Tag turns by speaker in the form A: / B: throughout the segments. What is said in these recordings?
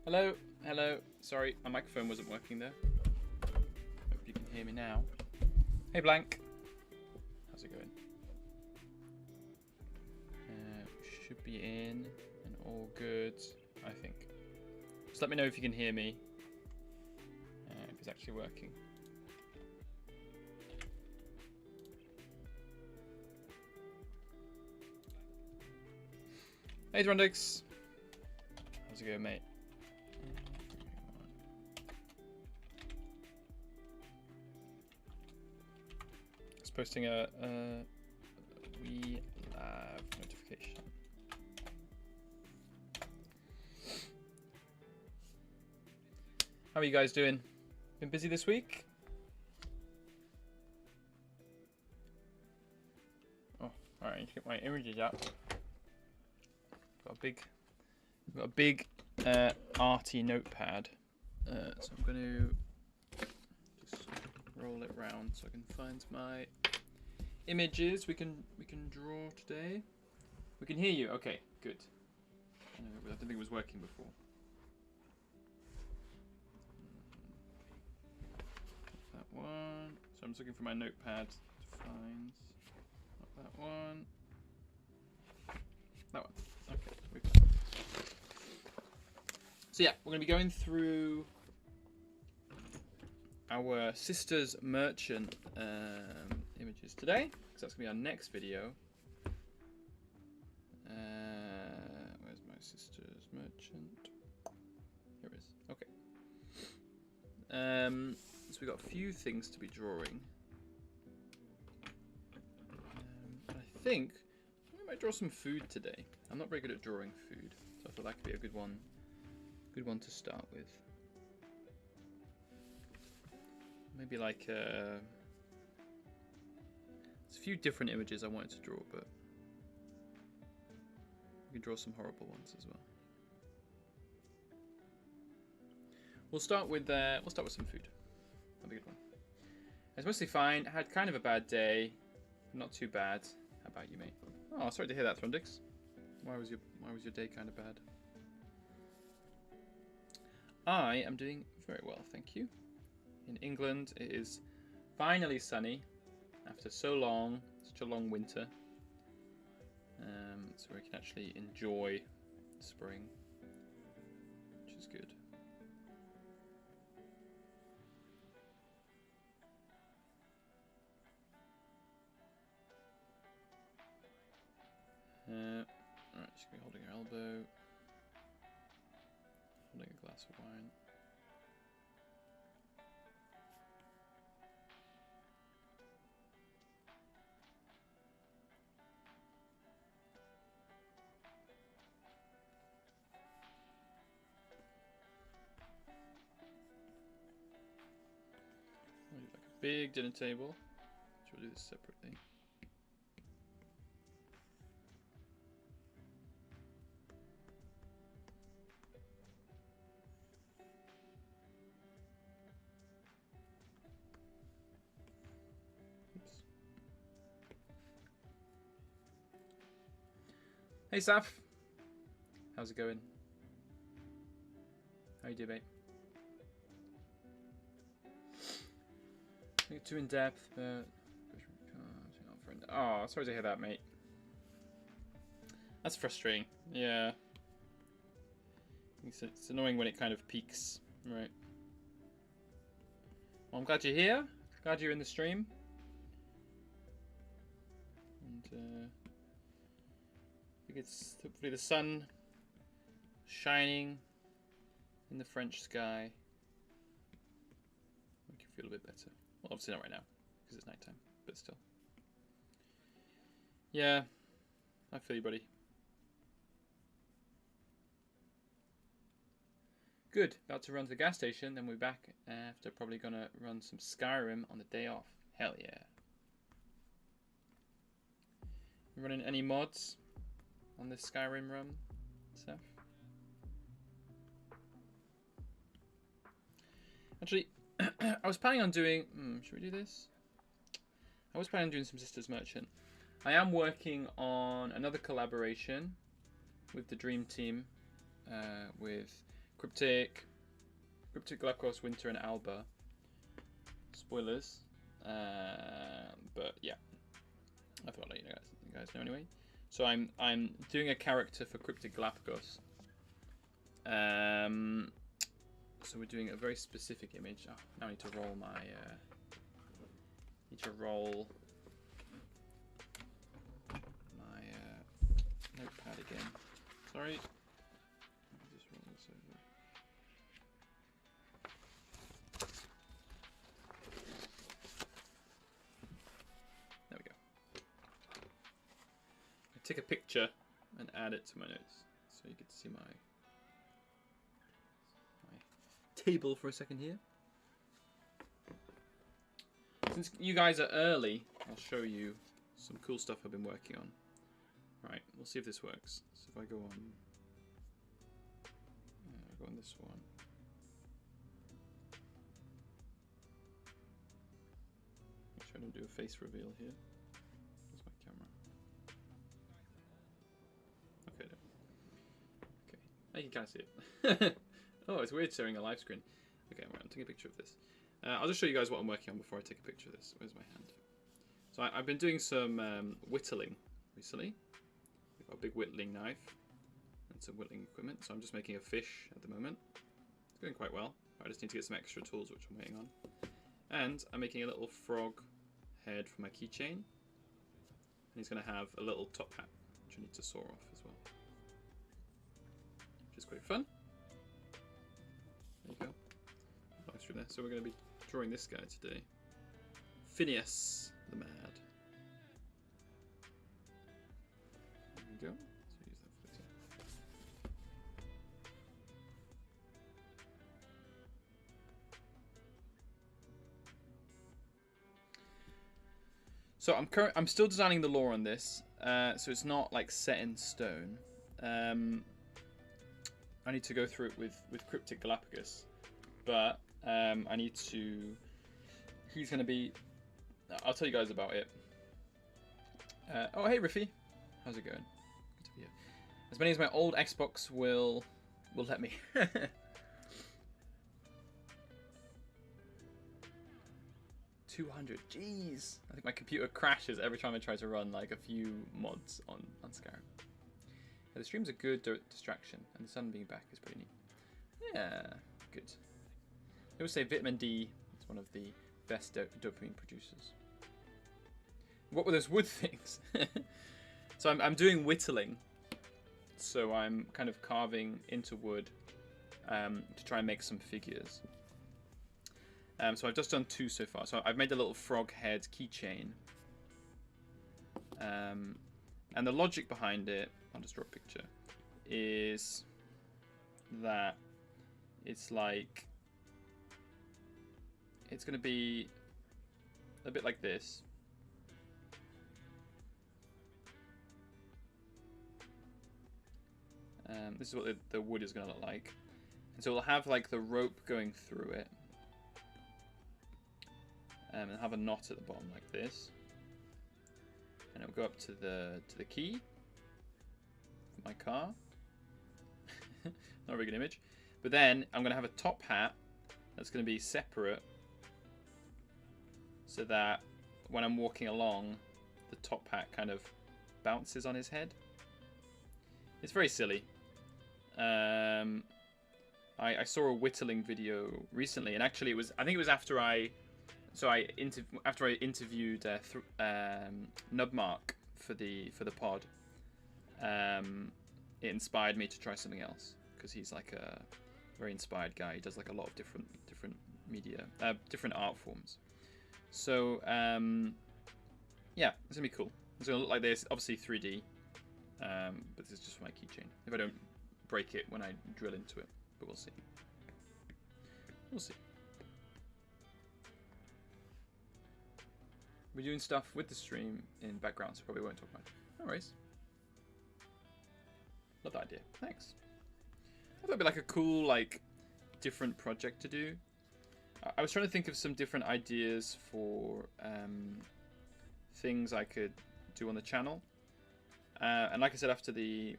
A: Hello, hello. Sorry, my microphone wasn't working there. Hope you can hear me now. Hey, Blank. How's it going? Should be in and all good, I think. Just let me know if you can hear me. If it's actually working. Hey, Drondix. How's it going, mate? It's posting a We Live notification. How are you guys doing? Been busy this week? Oh, alright, I need to get my images out. Got a big arty notepad. So I'm going to just roll it round so I can find my images we can draw today. We can hear you. Okay, good. I didn't think it was working before. That one. So I'm just looking for my notepad to find. Not that one. That one. Okay, we got it. So yeah, we're going to be going through our Sisters Merchant images today, because that's going to be our next video. Where's my Sisters Merchant? Here it is. Okay. So we've got a few things to be drawing. I think we might draw some food today. I'm not very good at drawing food, so I thought that could be a good one to start with. Maybe like there's a few different images I wanted to draw, but we can draw some horrible ones as well. We'll start with some food. That'll be a good one. It's mostly fine. I had kind of a bad day, but not too bad. How about you, mate? Oh, sorry to hear that, Throndix. Why was your day kind of bad? I am doing very well, thank you. In England, it is finally sunny after such a long winter. So we can actually enjoy spring, which is good. Alright, she's going to be holding her elbow, holding a glass of wine. We'll do like a big dinner table. So we'll do this separately. Hey Saf, how's it going? How you doing, mate? Not too in depth, but oh, sorry to hear that, mate. That's frustrating. Yeah, it's annoying when it kind of peaks, right? Well, I'm glad you're here. Glad you're in the stream. And I think it's hopefully the sun shining in the French sky. Make you feel a bit better. Well, obviously not right now, because it's nighttime, but still. Yeah, I feel you, buddy. Good, about to run to the gas station, then we'll be back after probably gonna run some Skyrim on the day off. Hell yeah. You running any mods on this Skyrim run, Seth? Actually, I was planning on doing... should we do this? I was planning on doing some Sisters Merchant. I am working on another collaboration with the Dream Team, with Cryptic Galapagos, Winter, and Alba. Spoilers. But yeah, I thought I'd let you guys know anyway. So I'm doing a character for Cryptic Galapagos. So we're doing a very specific image. Oh, now I need to roll my. My notepad again. Sorry. Let me just roll this over. There we go. I take a picture and add it to my notes, so you get to see my table for a second here. Since you guys are early, I'll show you some cool stuff I've been working on. Right, we'll see if this works. So if I go on, this one. Make sure I don't do a face reveal here. Where's my camera? Okay, there. Okay, now you can kind of see it. Oh, it's weird showing a live screen. Okay, right, I'm taking a picture of this. I'll just show you guys what I'm working on before I take a picture of this. Where's my hand? So I've been doing some whittling recently. We've got a big whittling knife and some whittling equipment. So I'm just making a fish at the moment. It's going quite well. I just need to get some extra tools, which I'm waiting on. And I'm making a little frog head for my keychain. And he's going to have a little top hat, which I need to saw off as well. Which is quite fun. There you go. Nice through there. So we're going to be drawing this guy today. Phineas the Mad. There we go. So use that for later. So I'm still designing the lore on this, so it's not like set in stone. I need to go through it with Cryptic Galapagos, but I need to. He's going to be. I'll tell you guys about it. Oh, hey Riffy, how's it going? Good to be here. As many as my old Xbox will let me. 200, jeez. I think my computer crashes every time I try to run like a few mods on Skyrim. Yeah, the stream's a good distraction, and the sun being back is pretty neat. Yeah, good. They always say vitamin D is one of the best dopamine producers. What were those wood things? So I'm doing whittling. So I'm kind of carving into wood to try and make some figures. So I've just done 2 so far. So I've made a little frog head keychain. And the logic behind it, I'll just draw a picture, is that it's like, it's going to be a bit like this. This is what the wood is going to look like. And so we'll have like the rope going through it. And have a knot at the bottom like this. And it'll go up to the key for my car. Not a very good image. But then I'm going to have a top hat that's going to be separate, so that when I'm walking along, the top hat kind of bounces on his head. It's very silly. I saw a whittling video recently, and actually I think it was after after I interviewed Nubmark for the pod. It inspired me to try something else, because he's like a very inspired guy. He does like a lot of different media, different art forms. So yeah, it's gonna be cool. It's gonna look like this, obviously 3D, but this is just for my keychain. If I don't break it when I drill into it, but we'll see. We'll see. We're doing stuff with the stream in background, so probably won't talk much. No worries. Love that idea. Thanks. I thought it'd be like a cool, like, different project to do. I was trying to think of some different ideas for things I could do on the channel. And like I said, after the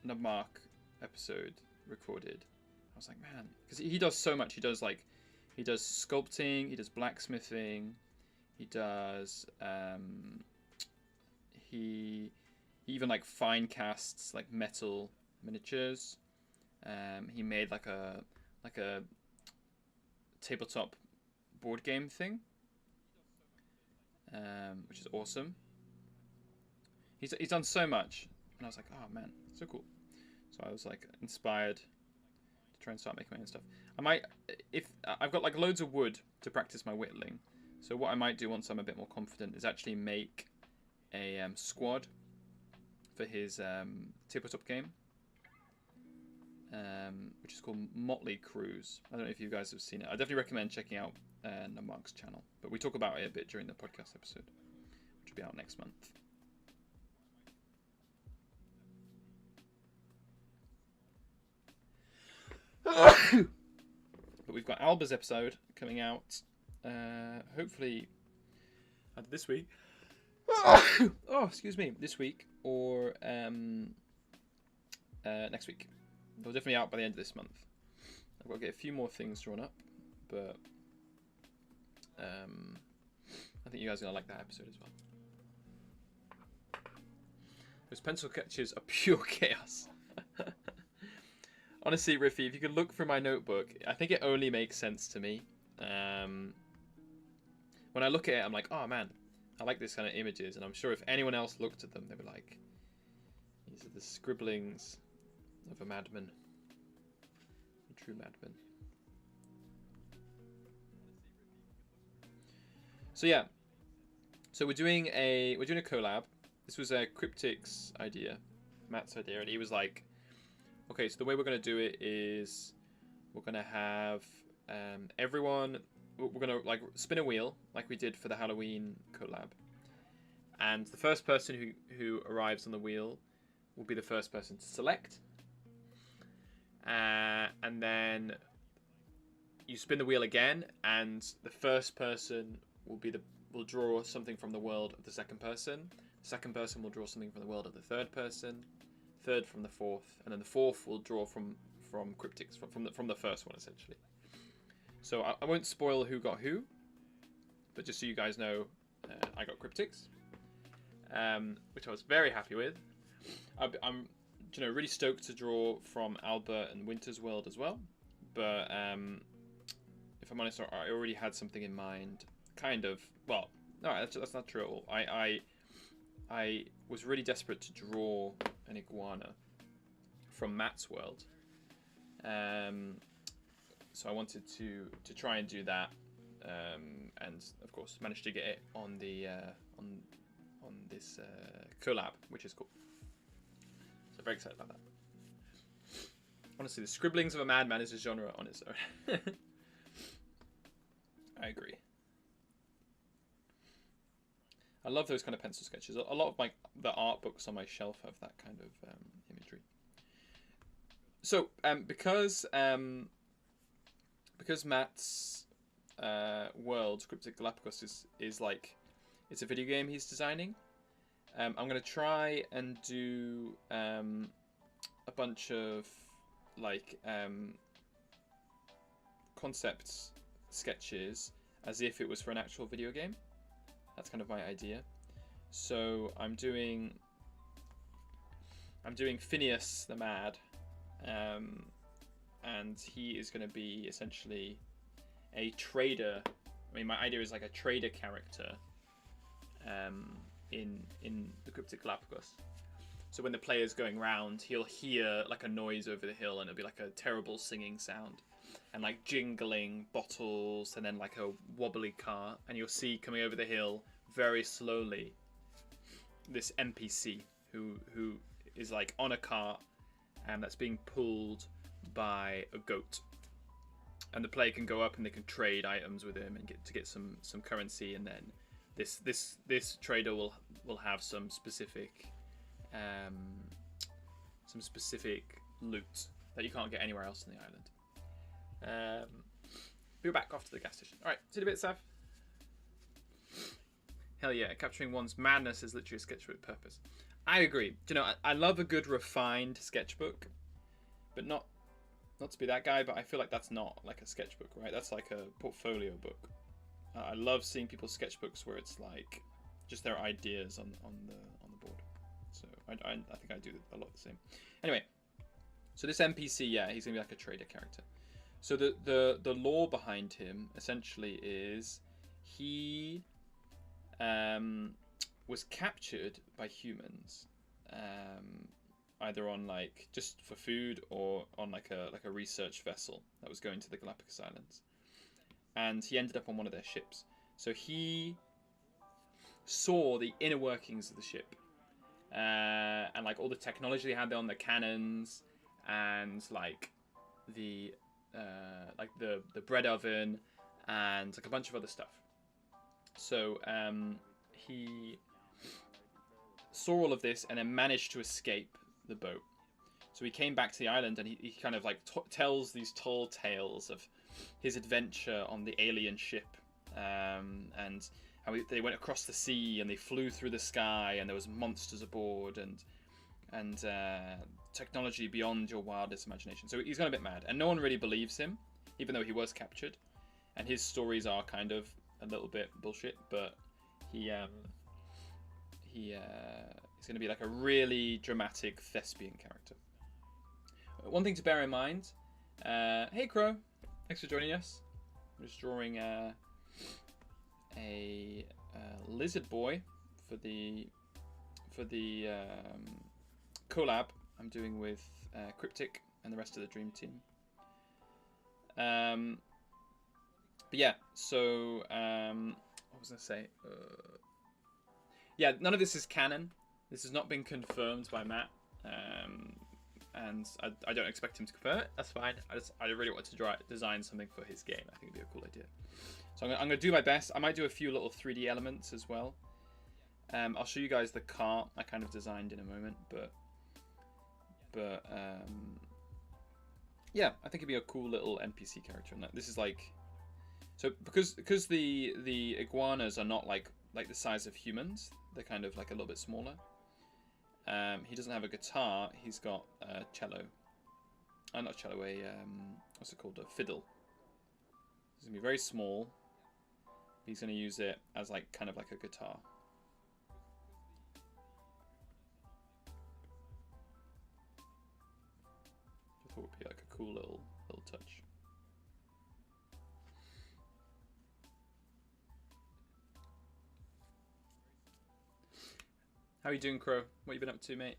A: Nubmark episode recorded, I was like, man, because he does so much. He does sculpting, he does blacksmithing, he does he even like fine casts like metal miniatures. He made like a tabletop board game thing, which is awesome. He's done so much, and I was like, oh man, so cool. So I was like inspired to try and start making my own stuff. I might, if I've got like loads of wood to practice my whittling, so what I might do once I'm a bit more confident is actually make a squad for his tabletop game, which is called Motley Cruise. I don't know if you guys have seen it. I definitely recommend checking out Nubmark's channel, but we talk about it a bit during the podcast episode, which will be out next month. But we've got Alba's episode coming out, hopefully either this week. Oh, excuse me, this week or next week. They'll definitely out by the end of this month. I've got to get a few more things drawn up, but I think you guys are gonna like that episode as well. Those pencil sketches are pure chaos. Honestly, Riffy, if you could look through my notebook, I think it only makes sense to me. When I look at it, I'm like, oh man, I like this kind of images, and I'm sure if anyone else looked at them, they'd be like, these are the scribblings of a madman. A true madman. So yeah. So we're doing a collab. This was a Cryptic's idea, Matt's idea, and he was like, okay, so the way we're going to do it is we're going to have everyone, we're going to like spin a wheel like we did for the Halloween collab. And the first person who arrives on the wheel will be the first person to select. And then you spin the wheel again, and the first person will draw something from the world of the second person. The second person will draw something from the world of the third person. Third from the fourth, and then the fourth will draw from Cryptics from the first one essentially. So I won't spoil who got who, but just so you guys know, I got Cryptics, which I was very happy with. I'm really stoked to draw from Albert and Winter's world as well, but if I'm honest, I already had something in mind. Kind of. Well, no, that's not true at all. I was really desperate to draw an iguana from Matt's world, so I wanted to try and do that, and of course managed to get it on the on this collab, which is cool. So very excited about that. Honestly, the scribblings of a madman is a genre on its own. I agree. I love those kind of pencil sketches. A lot of the art books on my shelf have that kind of imagery. So because Matt's world, Cryptic Galapagos, is like, it's a video game he's designing. I'm gonna try and do a bunch of like concept sketches as if it was for an actual video game. That's kind of my idea. So I'm doing Phineas the Mad, and he is going to be essentially a trader. I mean, my idea is like a trader character in the Cryptic Galapagos. So when the player's going round, he'll hear like a noise over the hill, and it'll be like a terrible singing sound, and like jingling bottles, and then like a wobbly car, and you'll see coming over the hill very slowly this NPC who is like on a cart, and that's being pulled by a goat, and the player can go up and they can trade items with him and get some currency, and then this trader will have some specific loot that you can't get anywhere else on the island. We're back off to the gas station. All right, see you in a bit, Sav. Hell yeah, capturing one's madness is literally a sketchbook purpose. I agree. You know, I love a good refined sketchbook, but not to be that guy, but I feel like that's not like a sketchbook, right? That's like a portfolio book. I love seeing people's sketchbooks where it's like just their ideas on the board. So I think I do a lot the same. Anyway, so this NPC, yeah, he's gonna be like a trader character. So the lore behind him essentially is he was captured by humans, either on like just for food or on like a research vessel that was going to the Galapagos Islands, and he ended up on one of their ships. So he saw the inner workings of the ship, and like all the technology they had there on the cannons, and like the bread oven, and like a bunch of other stuff. So he saw all of this and then managed to escape the boat. So he came back to the island, and he kind of like tells these tall tales of his adventure on the alien ship, and how they went across the sea and they flew through the sky, and there was monsters aboard, and technology beyond your wildest imagination. So he's gone a bit mad, and no one really believes him, even though he was captured, and his stories are kind of a little bit bullshit. But he's going to be like a really dramatic thespian character. One thing to bear in mind, hey Crow, thanks for joining us. I'm just drawing a lizard boy for the collab I'm doing with Cryptic and the rest of the Dream Team. But yeah, so what was I say? Yeah, none of this is canon. This has not been confirmed by Matt, and I don't expect him to confirm it. That's fine. I really want to design something for his game. I think it'd be a cool idea. So I'm going to do my best. I might do a few little 3D elements as well. I'll show you guys the cart I kind of designed in a moment, but yeah, I think it'd be a cool little NPC character. And this is like, so because the iguanas are not like the size of humans, they're kind of like a little bit smaller. He doesn't have a guitar. He's got a cello. Not a cello. What's it called? A fiddle. He's gonna be very small. He's gonna use it as like kind of like a guitar. I thought would be like a cool little touch. How are you doing, Crow? What you been up to, mate?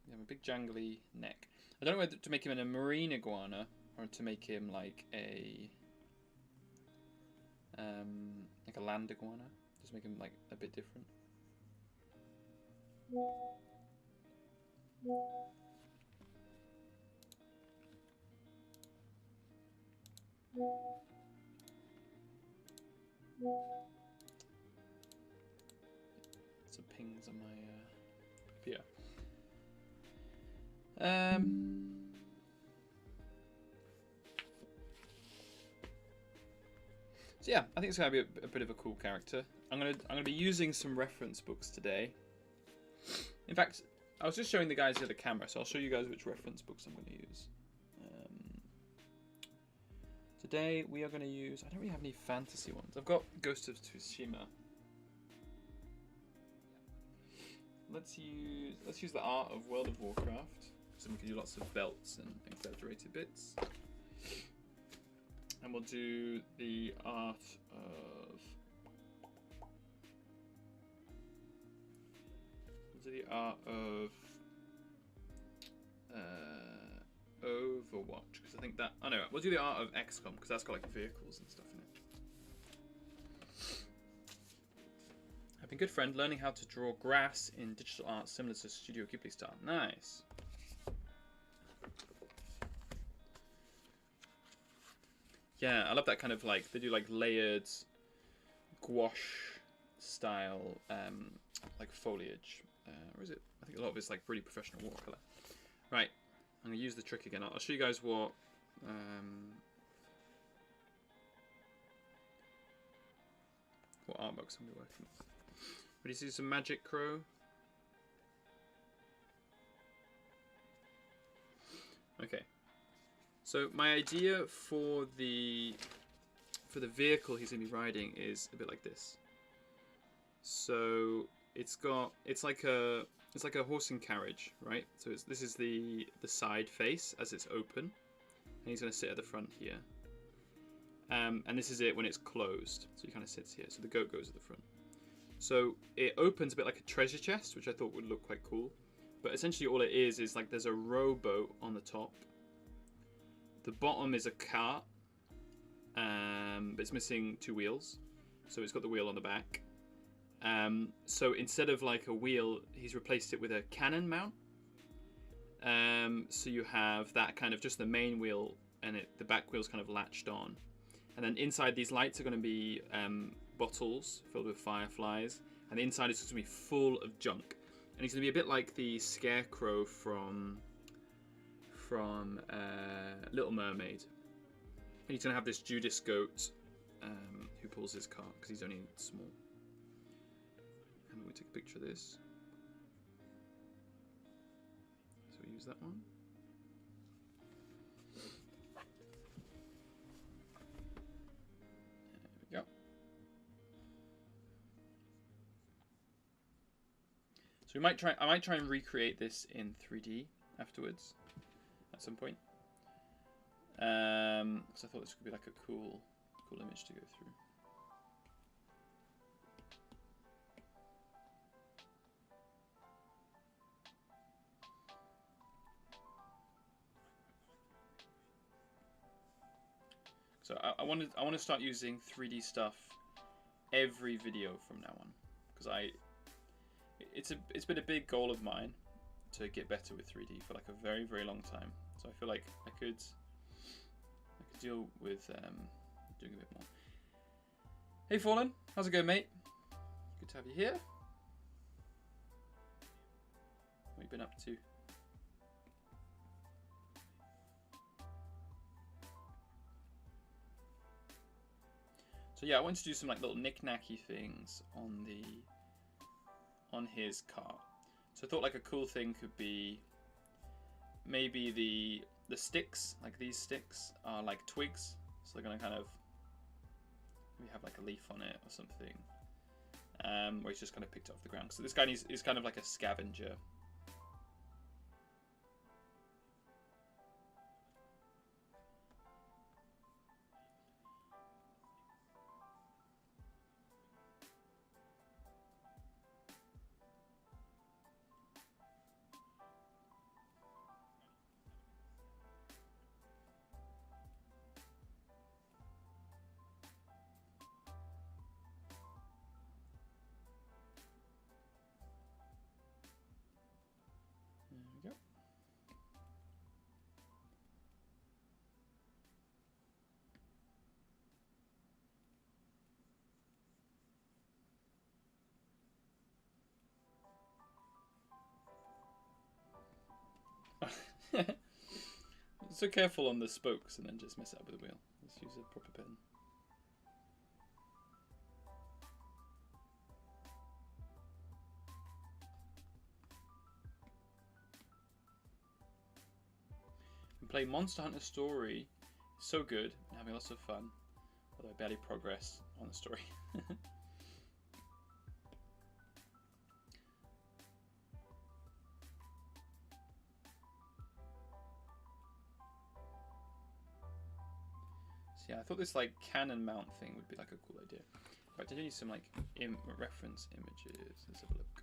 A: You have a big jangly neck. I don't know whether to make him a marine iguana or to make him like a land iguana. Just make him like a bit different. Some pings on my computer. So yeah, I think it's gonna be a bit of a cool character. I'm gonna be using some reference books today. In fact, I was just showing the guys the other camera, so I'll show you guys which reference books I'm gonna use. Today we are gonna use. I don't really have any fantasy ones. I've got Ghost of Tsushima. Let's use the art of World of Warcraft, so we can do lots of belts and exaggerated bits. And we'll do the art of Overwatch, because I think that we'll do the art of XCOM because that's got like vehicles and stuff in it. I've been good friend learning how to draw grass in digital art similar to Studio Ghibli style. Nice. Yeah, I love that kind of like they do like layered gouache style like foliage. Or is it? I think a lot of it's like really professional watercolor. Right, I'm going to use the trick again. I'll show you guys what art box I'm going to be working with. Ready to see some Magic Crow? Okay. So my idea for the vehicle he's going to be riding is a bit like this. So it's like a horse and carriage, right? So this is the side face as it's open, and he's going to sit at the front here. And this is it when it's closed. So he kind of sits here. So the goat goes at the front. So it opens a bit like a treasure chest, which I thought would look quite cool. But essentially all it is like there's a rowboat on the top. The bottom is a cart, but it's missing 2 wheels. So it's got the wheel on the back. So instead of like a wheel, he's replaced it with a cannon mount. So you have that kind of just the main wheel, and the back wheel's kind of latched on. And then inside these lights are going to be bottles filled with fireflies, and the inside is going to be full of junk. And he's going to be a bit like the Scarecrow from Little Mermaid. And he's going to have this Judas goat who pulls his cart because he's only small. And we'll take a picture of this. So we use that one. There we go. So I might try and recreate this in 3D afterwards at some point. Because I thought this could be like a cool image to go through. So I want to start using 3D stuff every video from now on, because it's been a big goal of mine to get better with 3D for like a very, very long time. So I feel like I could deal with doing a bit more. Hey Fallen, how's it going, mate? Good to have you here. What have you been up to? So yeah, I wanted to do some like little knick-knacky things on his cart. So I thought like a cool thing could be maybe the sticks, like these sticks are like twigs, so they're gonna kind of maybe have like a leaf on it or something, where he's just kind of picked it off the ground. So this guy is kind of like a scavenger. There we go. So careful on the spokes and then just mess it up with the wheel. Let's use a proper pen. And play Monster Hunter Story. It's so good and having lots of fun. Although I barely progress on the story. Yeah, I thought this like cannon mount thing would be like a cool idea. Right, to do some like reference images. Let's have a look.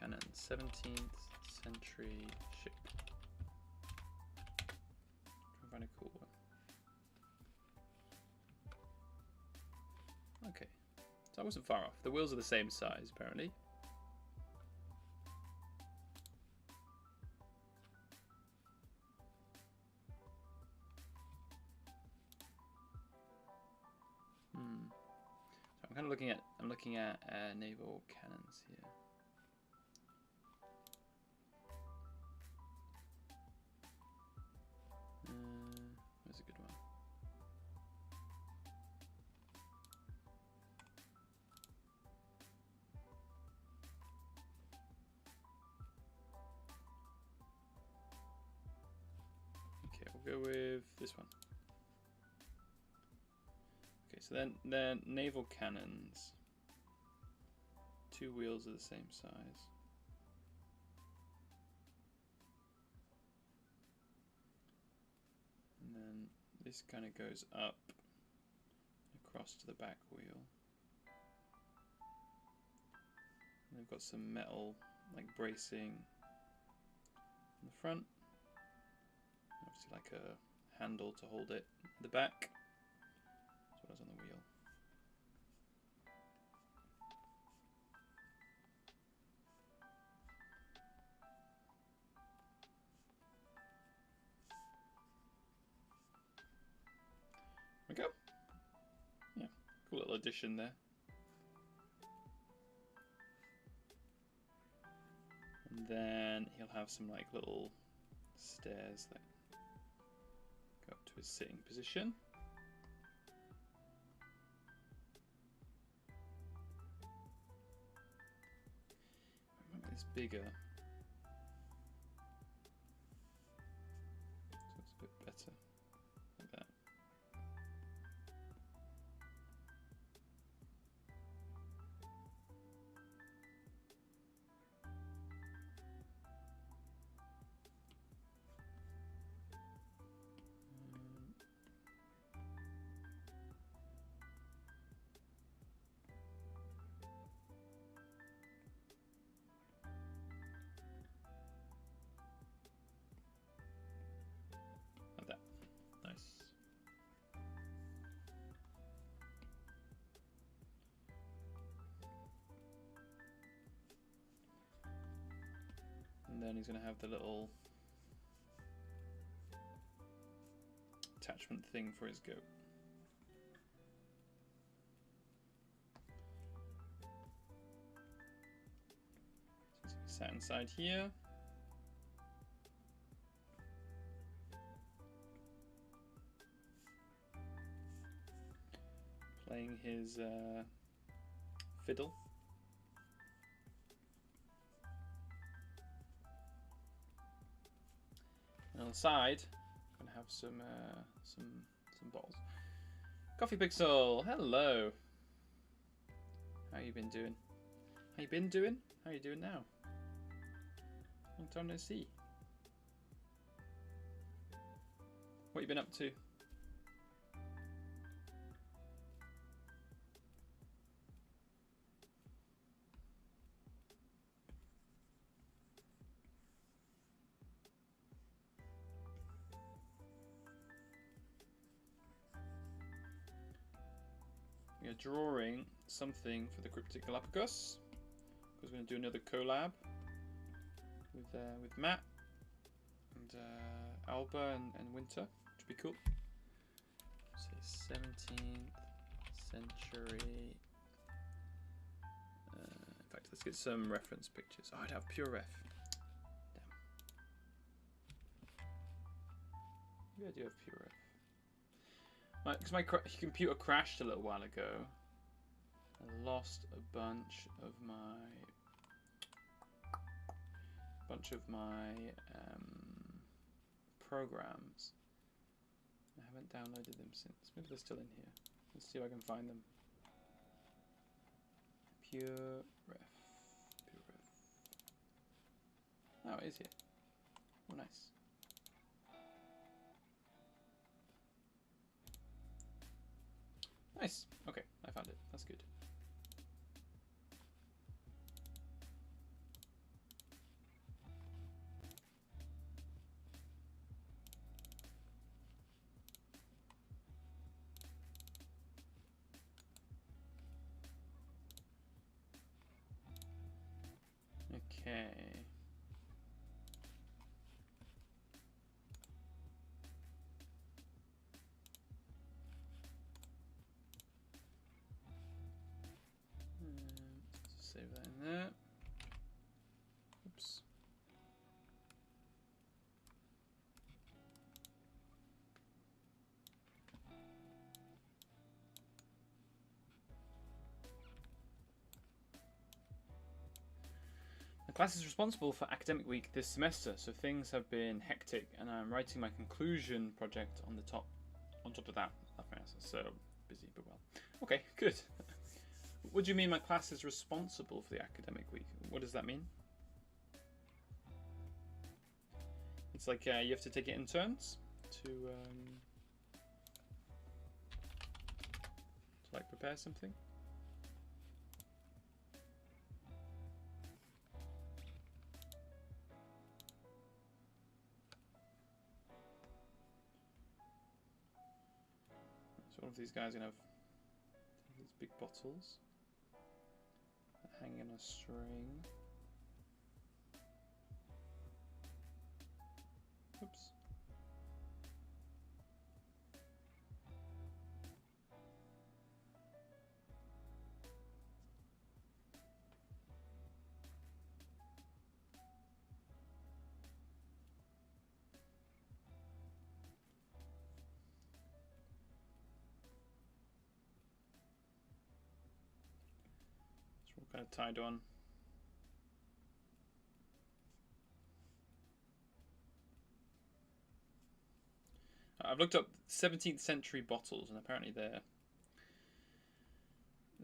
A: Cannon 17th century ship. Try and find a cool one. Okay. So I wasn't far off. The wheels are the same size, apparently. kind of looking at naval cannons here. Where's a good one? Okay, we'll go with this one. Okay, so then they're naval cannons. 2 wheels are the same size. And then this kind of goes up across to the back wheel. And they've got some metal like bracing in the front. Obviously like a handle to hold it at the back, as well as on the wheel. There we go. Yeah, cool little addition there. And then he'll have some like little stairs that go up to his sitting position. I might make this bigger, so it's a bit better like that. Like that. Nice. And then he's going to have the little attachment thing for his goat. So he's going to be sat inside here. Playing his fiddle. And on the side, I'm gonna have some bottles. Coffee Pixel, hello. How you been doing? How you been doing? How you doing now? Long time no see. What you been up to? We are drawing something for the Cryptic Galapagos because we're going to do another collab with Matt and Alba and Winter, which would be cool. So 17th century. In fact, let's get some reference pictures. Oh, I'd have pure ref. Damn. Maybe I do have pure ref. Because my computer crashed a little while ago. I lost a bunch of my programs. I haven't downloaded them since. Maybe they're still in here. Let's see if I can find them. Pure ref. Pure ref. Oh, it is here. Oh, nice. Nice. Okay, I found it. That's good. Okay. Save that in there. Oops. The class is responsible for academic week this semester, so things have been hectic, and I'm writing my conclusion project on top of that. So busy, but well. Okay, good. What do you mean my class is responsible for the academic week? What does that mean? It's like you have to take it in turns to like prepare something. So all of these guys are gonna have these big bottles that hang in a string. Oops. So we're kind of tied on. I've looked up 17th century bottles, and apparently they're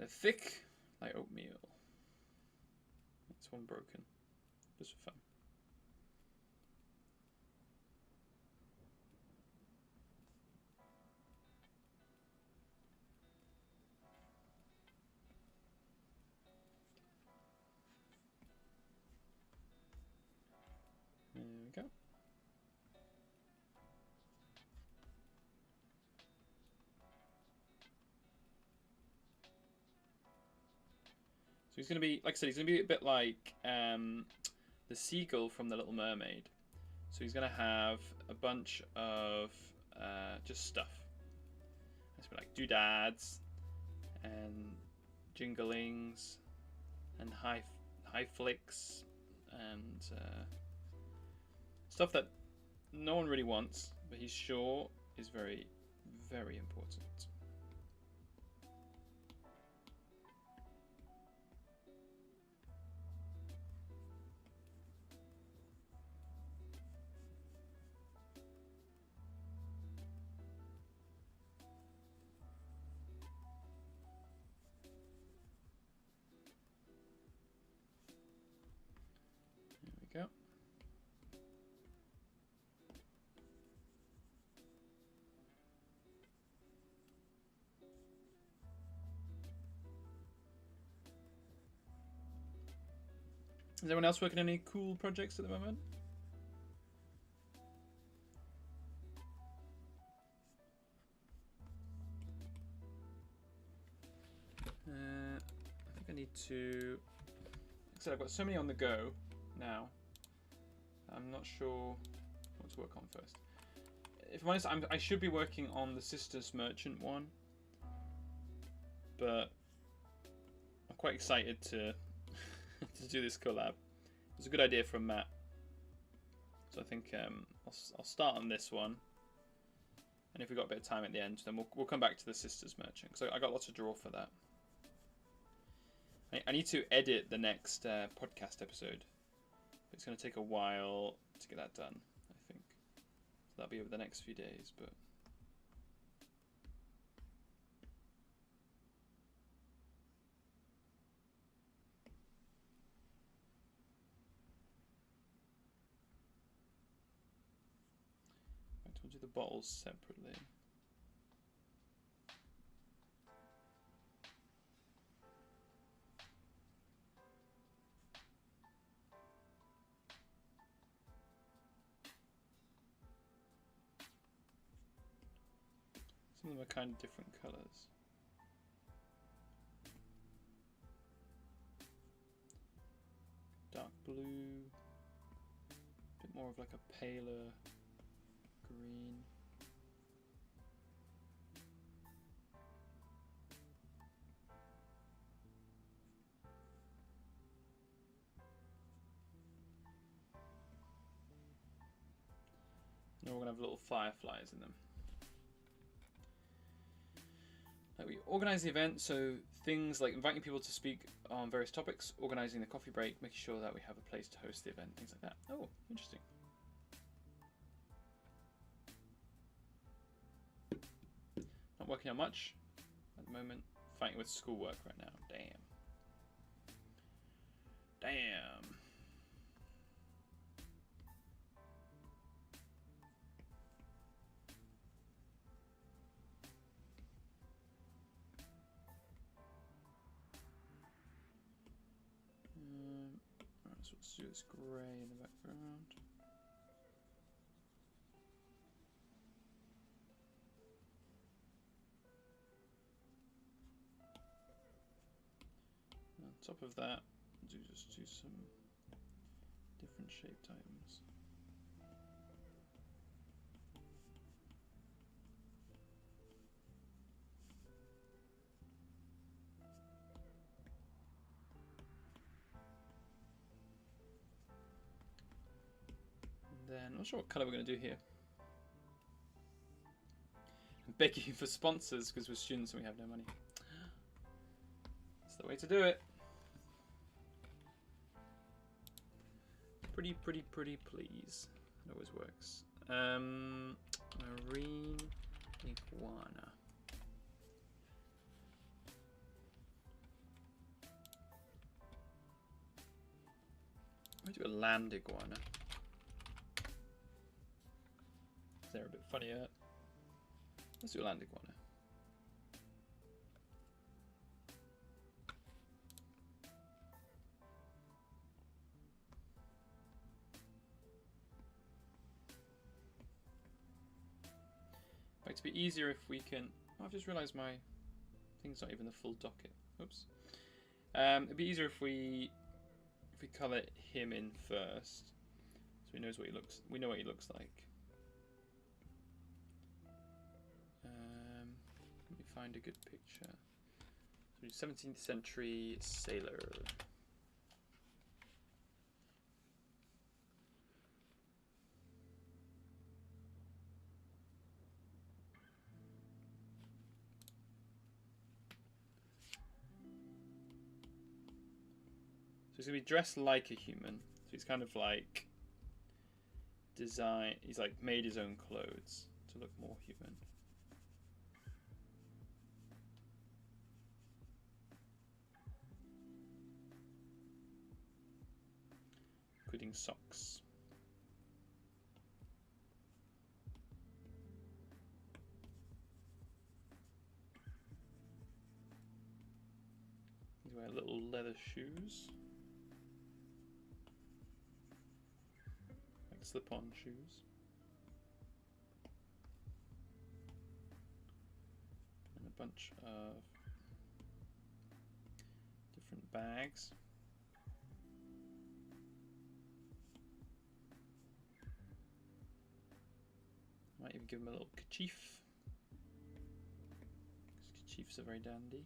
A: thick like oatmeal. That's one broken, just for fun. There we go. So he's going to be, like I said, he's going to be a bit like the seagull from The Little Mermaid. So he's going to have a bunch of just stuff. It's going to be like doodads and jinglings and high flicks and stuff that no one really wants, but he's sure is very, very important. There we go. Is anyone else working on any cool projects at the moment? I think I need to. Like I said, I've got so many on the go now. I'm not sure what to work on first. If I'm honest, I should be working on the Sisters Merchant one, but I'm quite excited to to do this collab. It was a good idea from Matt, so I think I'll start on this one, and if we've got a bit of time at the end, then we'll come back to the Sisters Merchant, because I got lots to draw for that. I need to edit the next podcast episode. It's going to take a while to get that done, I think. So that'll be over the next few days, but. We'll do the bottles separately. Some of them are kind of different colours. Dark blue, a bit more of like a paler green. we're going to have little fireflies in them. Like we organise the event, so things like inviting people to speak on various topics, organising the coffee break, making sure that we have a place to host the event, things like that. Oh, interesting. Not working on much at the moment. Fighting with schoolwork right now. Damn. Damn. Right, so let's do this grey in the background. On top of that, just do some different shaped items. And then, I'm not sure what colour we're going to do here. I'm begging for sponsors because we're students and we have no money. That's the way to do it. Pretty, please. It always works. Marine iguana. I'll do a land iguana. They're a bit funnier. Let's do a land iguana. Like to be easier if we can. Oh, I've just realised my thing's not even the full docket. Oops. It'd be easier if we colour him in first, so we knows what he looks. We know what he looks like. Let me find a good picture. So 17th century sailor. So he's gonna be dressed like a human. So he's kind of like he's like made his own clothes to look more human. Including socks. He's wearing little leather shoes. Like slip-on shoes. And a bunch of different bags. Might even give him a little kerchief. Because kerchiefs are very dandy.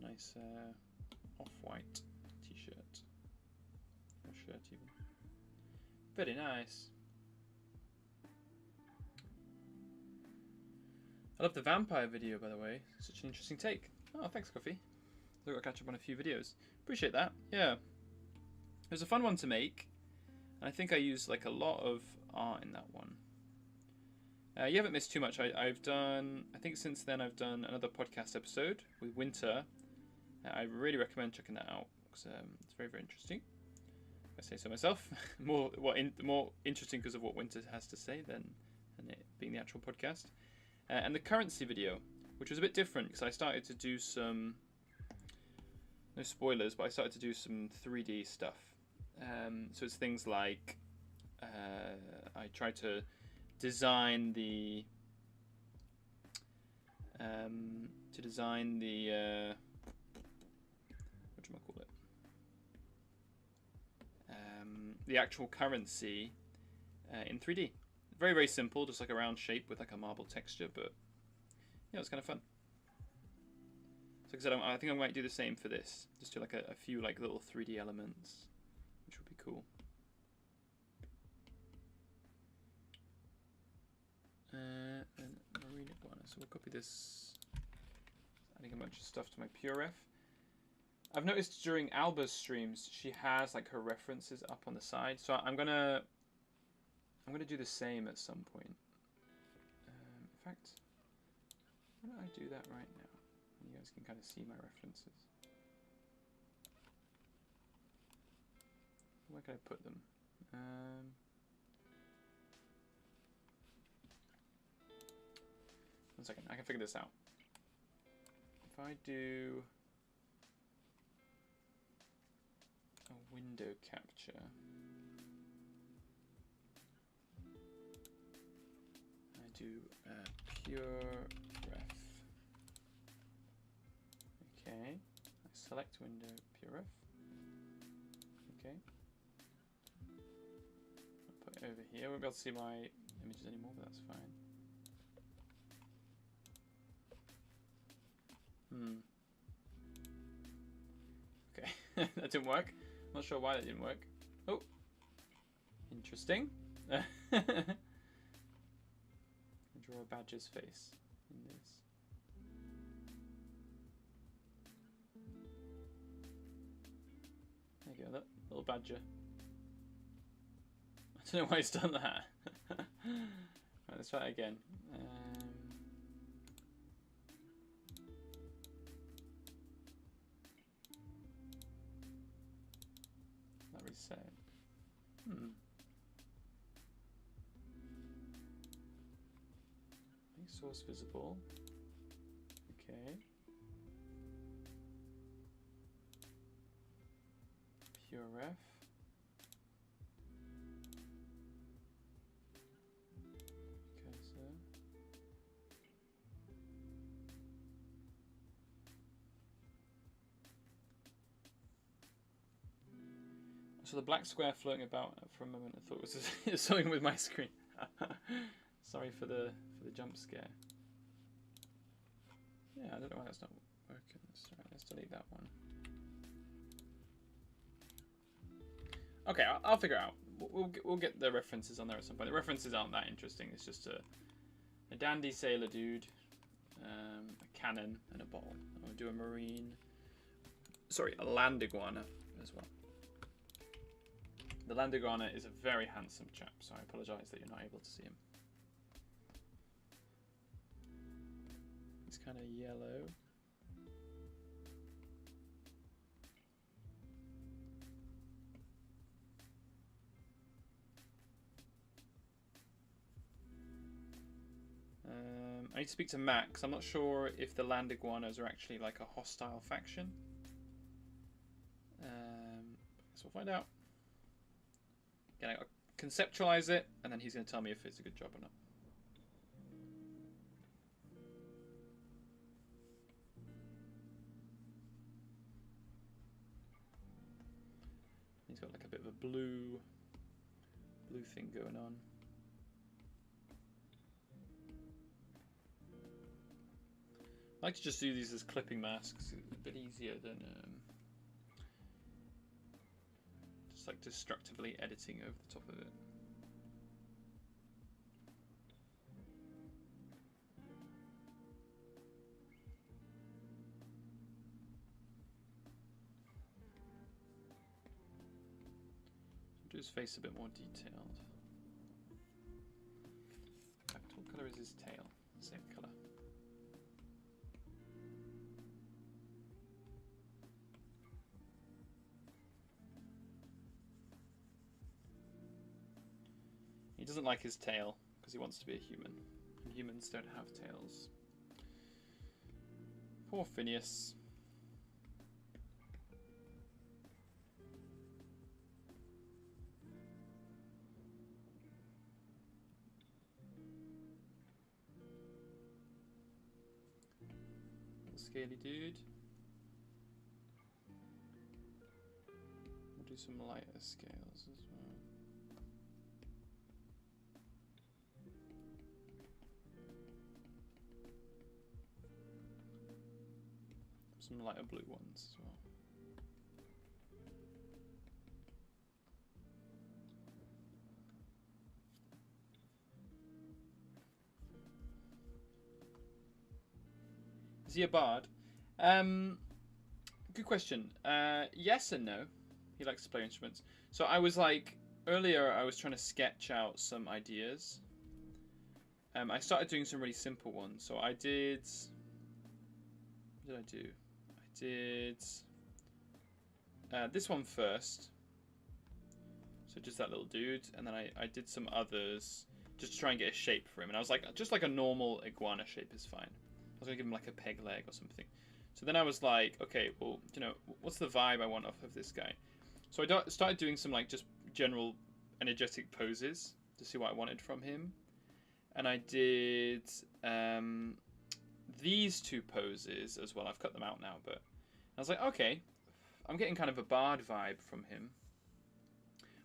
A: Nice off-white t-shirt. Or shirt even. Very nice. I love the vampire video, by the way. Such an interesting take. Oh, thanks, Coffee. I've got to catch up on a few videos. Appreciate that. Yeah. It was a fun one to make. And I think I used like a lot of art in that one. You haven't missed too much. I've done, I think since then I've done another podcast episode with Winter. I really recommend checking that out because it's very, very interesting. If I say so myself. more interesting because of what Winter has to say than it being the actual podcast. And the currency video, which was a bit different because I started to do some, no spoilers, but I started to do some 3D stuff. So it's things like I tried to design the the actual currency in 3D. Very, very simple, just like a round shape with like a marble texture, but yeah, it was kind of fun. So like I said, I think I might do the same for this. Just do like a few like little 3D elements, which would be cool. And marine iguana. So we'll copy this. Adding a bunch of stuff to my PureRef. I've noticed during Alba's streams, she has like her references up on the side. So I'm gonna do the same at some point. In fact, why don't I do that right now? And you guys can kind of see my references. Where can I put them? One second, I can figure this out. If I do a window capture, I do PureRef. Okay, I select window PureRef. Okay, I'll put it over here. I won't be able to see my images anymore, but that's fine. Okay, that didn't work. Not sure why that didn't work. Oh, interesting. Draw a badger's face in this. There you go, that little badger. I don't know why it's done that. Right, let's try it again. Reset. Make source visible. Okay. PureRef. Cursor. So the black square floating about for a moment, I thought it was something with my screen. Sorry for the jump scare. Yeah, I don't know why that's not working. Let's delete that one. Okay, I'll figure it out. We'll get the references on there at some point. The references aren't that interesting. It's just a dandy sailor dude, a cannon, and a bottle. I'll do a marine. Sorry, a land iguana as well. The land iguana is a very handsome chap, so I apologise that you're not able to see him. He's kind of yellow. I need to speak to Max. I'm not sure if the land iguanas are actually like a hostile faction. So we'll find out. Again, I'll conceptualize it, and then he's going to tell me if it's a good job or not. He's got like a bit of a blue thing going on. I like to just do these as clipping masks. It's a bit easier than just like destructively editing over the top of it. Do his face a bit more detailed. In fact, what colour is his tail? Same colour. He doesn't like his tail because he wants to be a human. And humans don't have tails. Poor Phineas. Scaly dude. We'll do some lighter scales as well. some lighter blue ones as well. Is he a bard? Good question. Yes and no. He likes to play instruments. So I was like, earlier I was trying to sketch out some ideas. I started doing some really simple ones. So I did... What did I do? I did this one first. So just that little dude. And then I did some others just to try and get a shape for him. And I was like, just like a normal iguana shape is fine. I was going to give him like a peg leg or something. So then I was like, okay, well, you know, what's the vibe I want off of this guy? So I started doing some like just general energetic poses to see what I wanted from him. And I did these two poses as well. I've cut them out now, but I was like, okay, I'm getting kind of a bard vibe from him.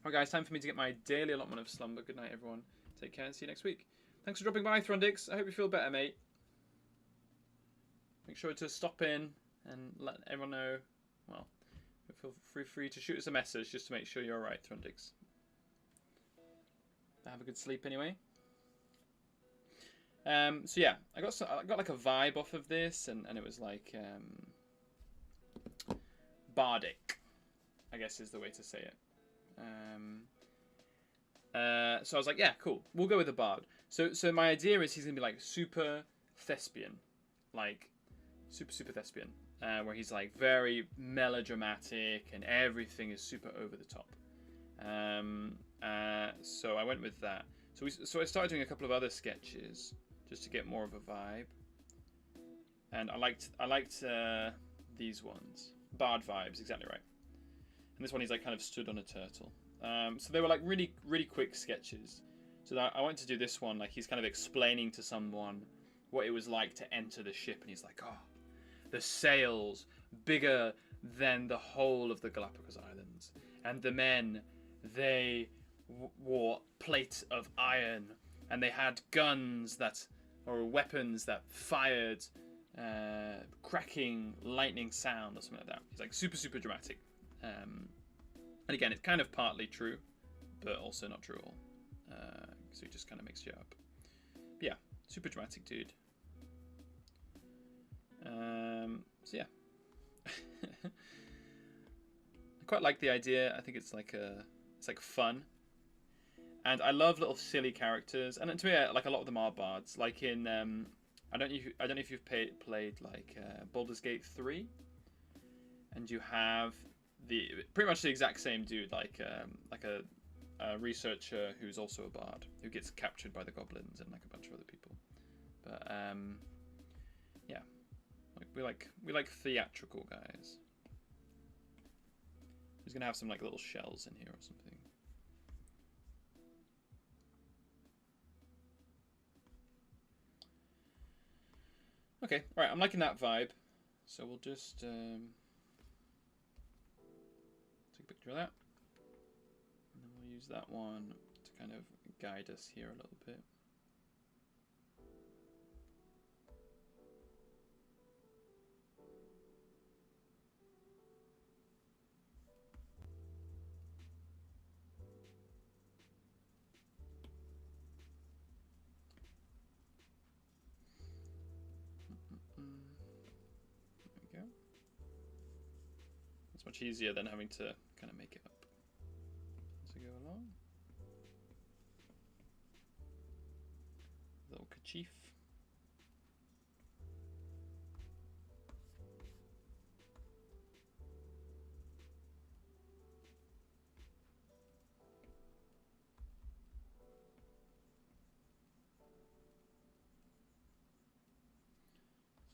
A: Alright guys, time for me to get my daily allotment of slumber. Good night everyone. Take care and see you next week. Thanks for dropping by, Throndix. I hope you feel better, mate. Make sure to stop in and let everyone know. Well, feel free to shoot us a message just to make sure you're alright, Throndix. Have a good sleep anyway. So yeah, I got like a vibe off of this, and it was like bardic, I guess is the way to say it. So I was like, yeah, cool. We'll go with the bard. So my idea is he's gonna be like super thespian, like super thespian, where he's like very melodramatic and everything is super over the top. So I went with that. So I started doing a couple of other sketches just to get more of a vibe, and I liked these ones, bard vibes, exactly right. And this one he's like kind of stood on a turtle. So they were like really quick sketches. So I wanted to do this one, like he's kind of explaining to someone what it was like to enter the ship, and he's like, oh, the sails bigger than the whole of the Galapagos Islands, and the men, they wore plate of iron, and they had guns or weapons that fired cracking lightning sound or something like that. He's like super dramatic. And again, it's kind of partly true, but also not true at all. So he just kind of makes you up. But yeah, super dramatic dude. So yeah. I quite like the idea. I think it's like fun. And I love little silly characters. And to me, like a lot of them are bards. Like in I don't know if you've played like Baldur's Gate 3, and you have pretty much the exact same dude, like a researcher who's also a bard who gets captured by the goblins and like a bunch of other people. But yeah, like we like theatrical guys. He's gonna have some like little shells in here or something. Okay, all right. I'm liking that vibe, so we'll just take a picture of that, and then we'll use that one to kind of guide us here a little bit. There we go. It's much easier than having to kind of make it up as we go along. Little kerchief.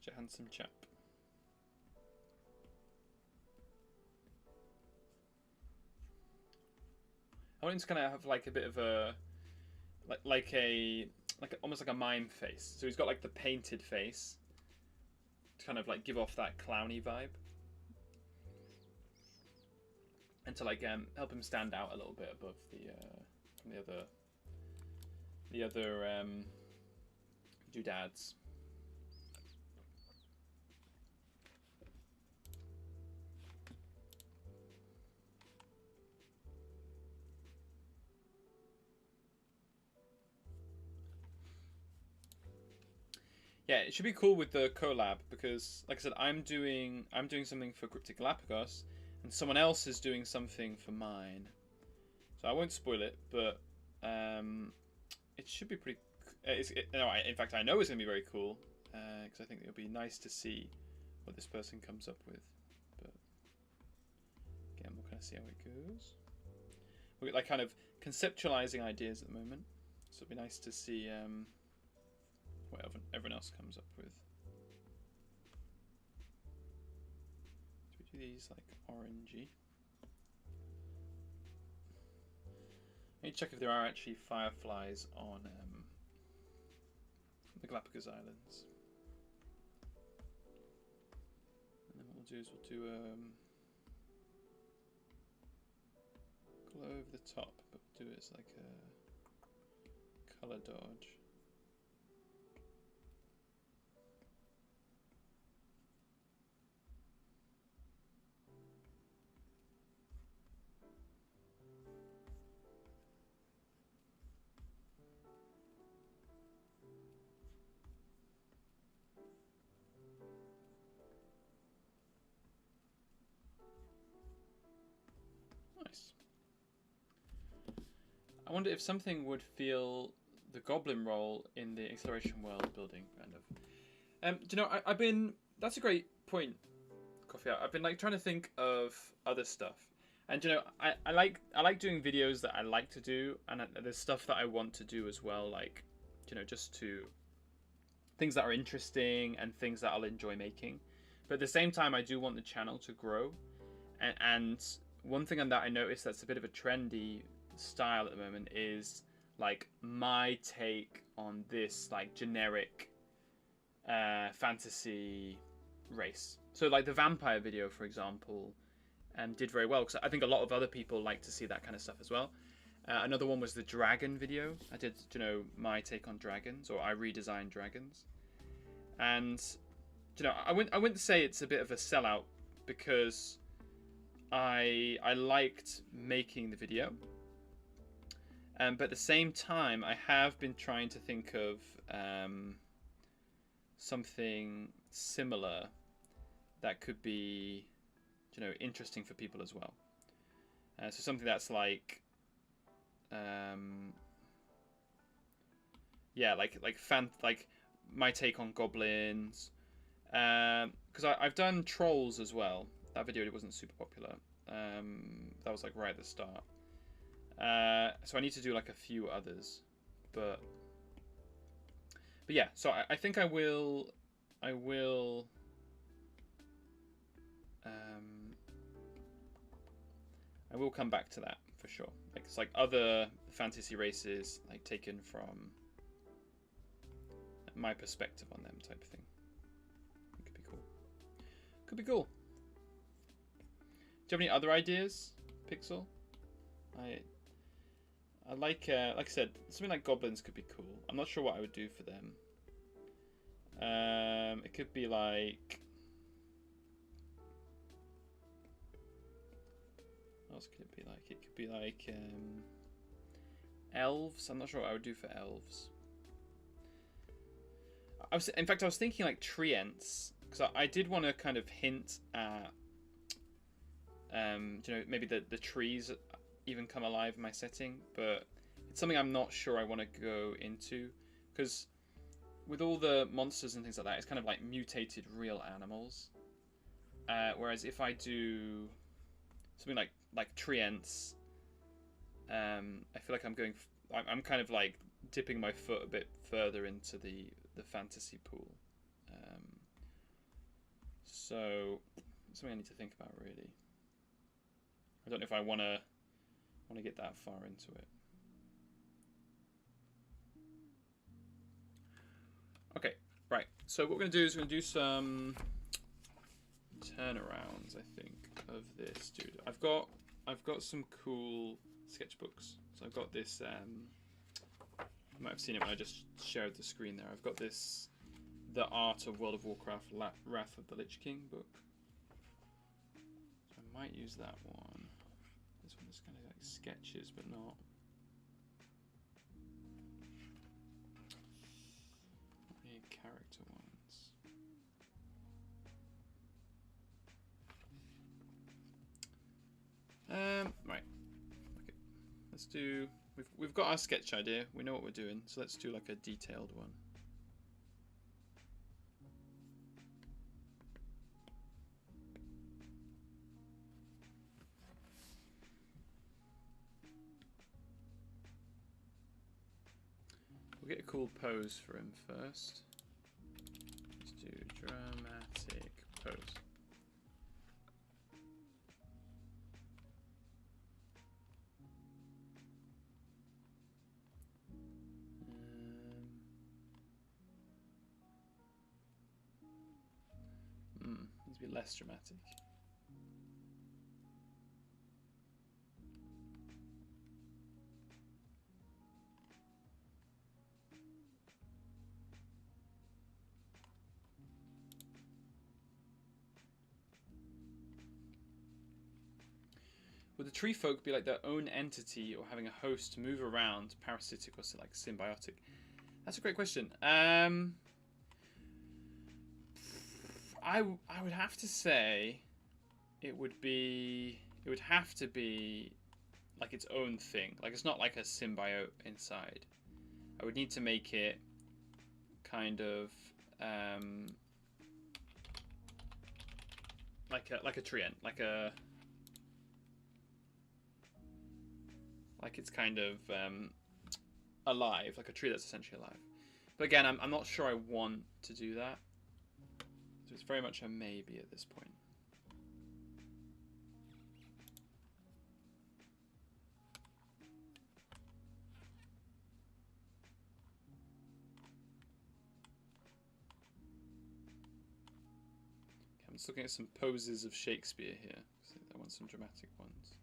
A: Such a handsome chap. I want him to kind of have like a bit of a like almost like a mime face. So he's got like the painted face to kind of like give off that clowny vibe, and to like help him stand out a little bit above from the other doodads. Yeah, it should be cool with the collab because, like I said, I'm doing something for Cryptic Galapagos, and someone else is doing something for mine. So I won't spoil it, but it should be pretty. No, in fact, I know it's gonna be very cool because I think it'll be nice to see what this person comes up with. But again, we'll kind of see how it goes. We're like kind of conceptualizing ideas at the moment, so it'll be nice to see what everyone else comes up with. So we do these like orangey. I need to check if there are actually fireflies on the Galapagos Islands. And then what we'll do is we'll do glow over the top, but we'll do it as like a color dodge. Nice. I wonder if something would feel the goblin role in the Acceleration World building, kind of. Do you know, I've been. That's a great point, Coffee Out. I've been like trying to think of other stuff, and you know, I like doing videos that I like to do, and there's stuff that I want to do as well, like, you know, just to things that are interesting and things that I'll enjoy making. But at the same time, I do want the channel to grow, and one thing on that I noticed that's a bit of a trendy style at the moment is like my take on this like generic fantasy race. So like the vampire video, for example, did very well because I think a lot of other people like to see that kind of stuff as well. Another one was the dragon video. I did, you know, my take on dragons, or I redesigned dragons, and you know, I wouldn't say it's a bit of a sellout because I liked making the video. But at the same time, I have been trying to think of something similar that could be, you know, interesting for people as well. So something that's like, yeah, like my take on goblins. Because I've done trolls as well. That video wasn't super popular. That was like right at the start. So I need to do like a few others, but yeah. So I think I will come back to that for sure. Like it's like other fantasy races, like taken from my perspective on them, type of thing. It could be cool. Could be cool. Do you have any other ideas, Pixel? I like I said, something like goblins could be cool. I'm not sure what I would do for them. It could be like, what else could it be like? It could be like elves. I'm not sure what I would do for elves. In fact, I was thinking like treants, because I did want to kind of hint at, you know, maybe the trees even come alive in my setting, but it's something I'm not sure I want to go into, because with all the monsters and things like that, it's kind of like mutated real animals. Whereas if I do something like treants, I feel like I'm kind of like dipping my foot a bit further into the fantasy pool. So something I need to think about, really. I don't know if I want to get that far into it. Okay, right. So what we're going to do is we're going to do some turnarounds, I think, of this dude. I've got some cool sketchbooks. So I've got this. You might have seen it when I just shared the screen there. I've got this, The Art of World of Warcraft: Wrath of the Lich King book. So I might use that one. This one's kind of like sketches, but not. There you character ones. Right. Okay. Let's do. We've got our sketch idea. We know what we're doing. So let's do like a detailed one. We'll get a cool pose for him first. Let's do dramatic pose. Needs to be less dramatic. Would the tree folk be like their own entity or having a host move around, parasitic or like symbiotic? That's a great question. I would have to say it would have to be like its own thing. Like it's not like a symbiote inside. I would need to make it kind of like a treant, like it's kind of alive, like a tree that's essentially alive. But again, I'm not sure I want to do that. So it's very much a maybe at this point. Okay, I'm just looking at some poses of Shakespeare here. I want some dramatic ones.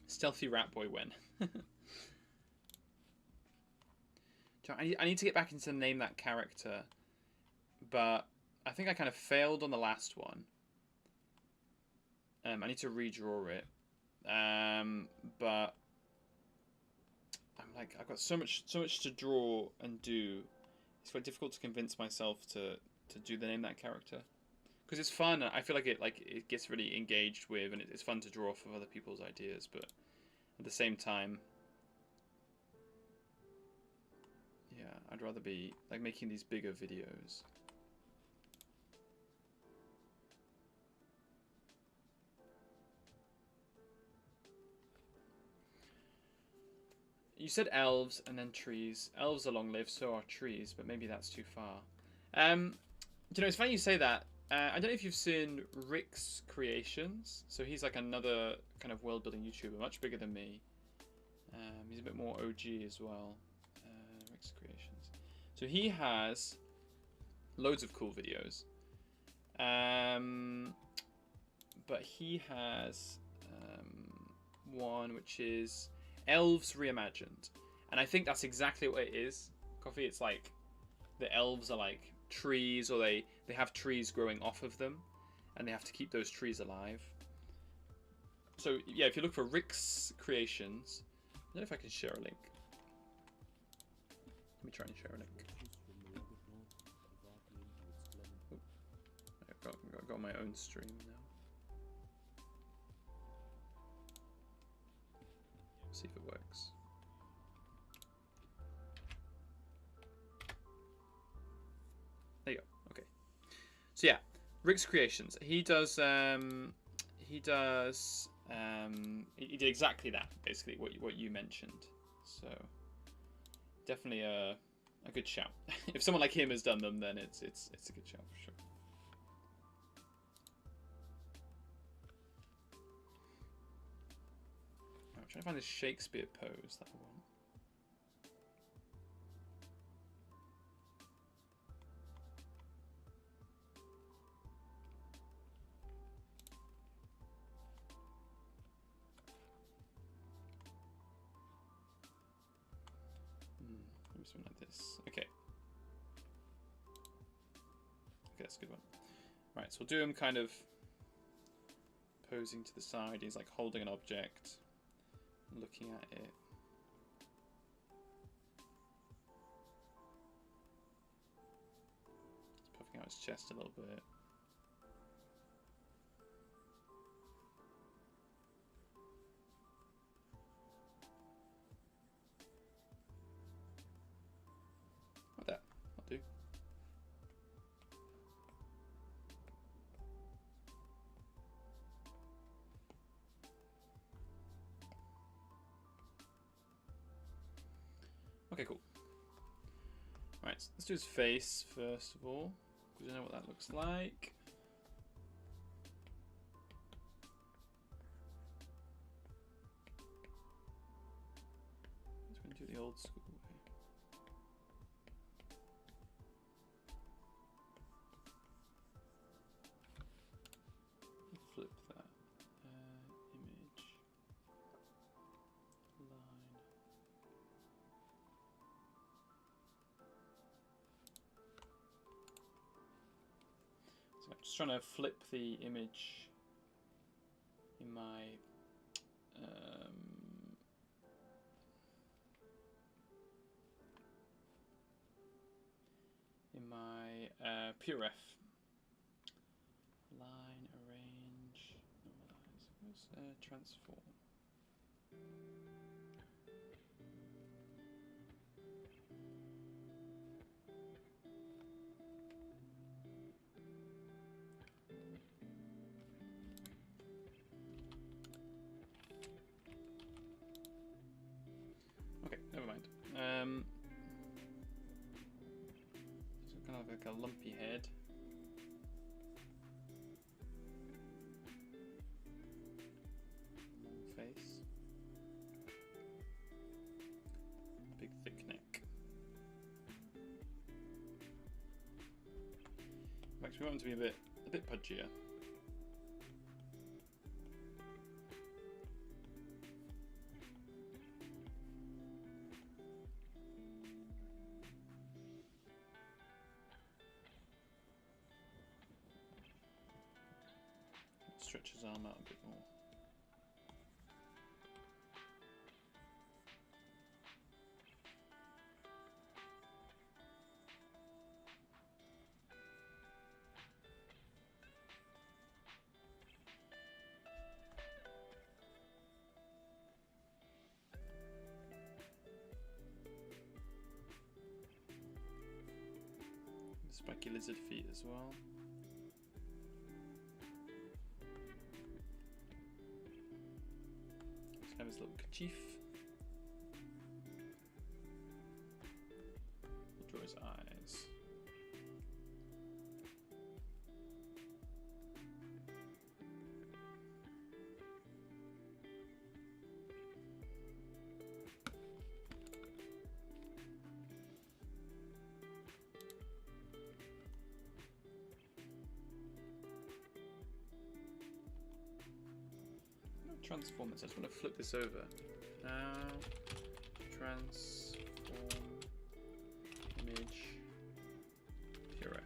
A: Stealthy rat boy when? I need to get back into name that character, but I think I kind of failed on the last one. I need to redraw it, but I'm like I've got so much to draw and do. It's quite difficult to convince myself to do the name that character because it's fun. I feel like it gets really engaged with, and it's fun to draw off of other people's ideas, but at the same time. Yeah, I'd rather be like making these bigger videos. You said elves and then trees. Elves are long-lived, so are trees, but maybe that's too far. You know, it's funny you say that. I don't know if you've seen Rick's Creations. So he's like another kind of world-building YouTuber, much bigger than me. He's a bit more OG as well. Rick's Creations. So he has loads of cool videos. But he has one which is Elves Reimagined. And I think that's exactly what it is. Coffee, it's like the elves are like trees, or they have trees growing off of them, and they have to keep those trees alive. So yeah, if you look for Rick's Creations, I don't know if I can share a link. Let me try and share a link. Oh, I've got my own stream now. See if it works. There you go. Okay. So yeah, Rick's Creations. He does. He did exactly that, basically what you mentioned. So definitely a good shout. If someone like him has done them, then it's a good shout for sure. I'm trying to find this Shakespeare pose that I want. Maybe something like this. Okay. Okay, that's a good one. Right, so we'll do him kind of posing to the side. He's like holding an object, looking at it. his chest a little bit. Like that. I'll do. Okay, cool. Right, so let's do his face first of all, because you know what that looks like. Let's go and do the old school way. Flip that image line. So I'm just trying to flip the image in my PureRef. Line, arrange, normalize. Where's transform? Okay, never mind. So kind of like a lumpy head. Long face. Big thick neck. Makes me want him to be a bit pudgier. Stretch his arm out a bit more. Spiky lizard feet as well. Let's have his little kerchief. We'll draw his eyes. Transform this. I just want to flip this over. Now, transform image PureRef.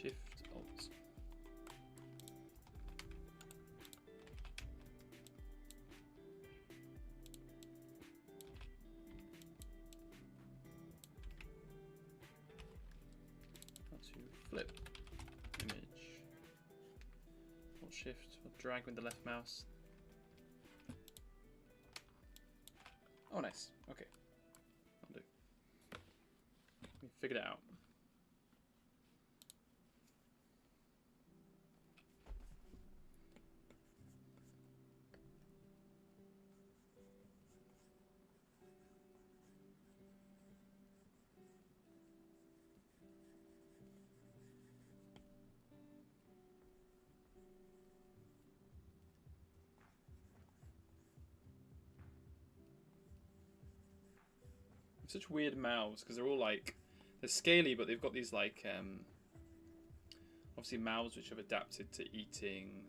A: Shift Alt. To flip image. Alt Shift or drag with the left mouse. Oh, nice. Okay, I'll do. We figured it out. Such weird mouths because they're all like they're scaly, but they've got these like obviously mouths which have adapted to eating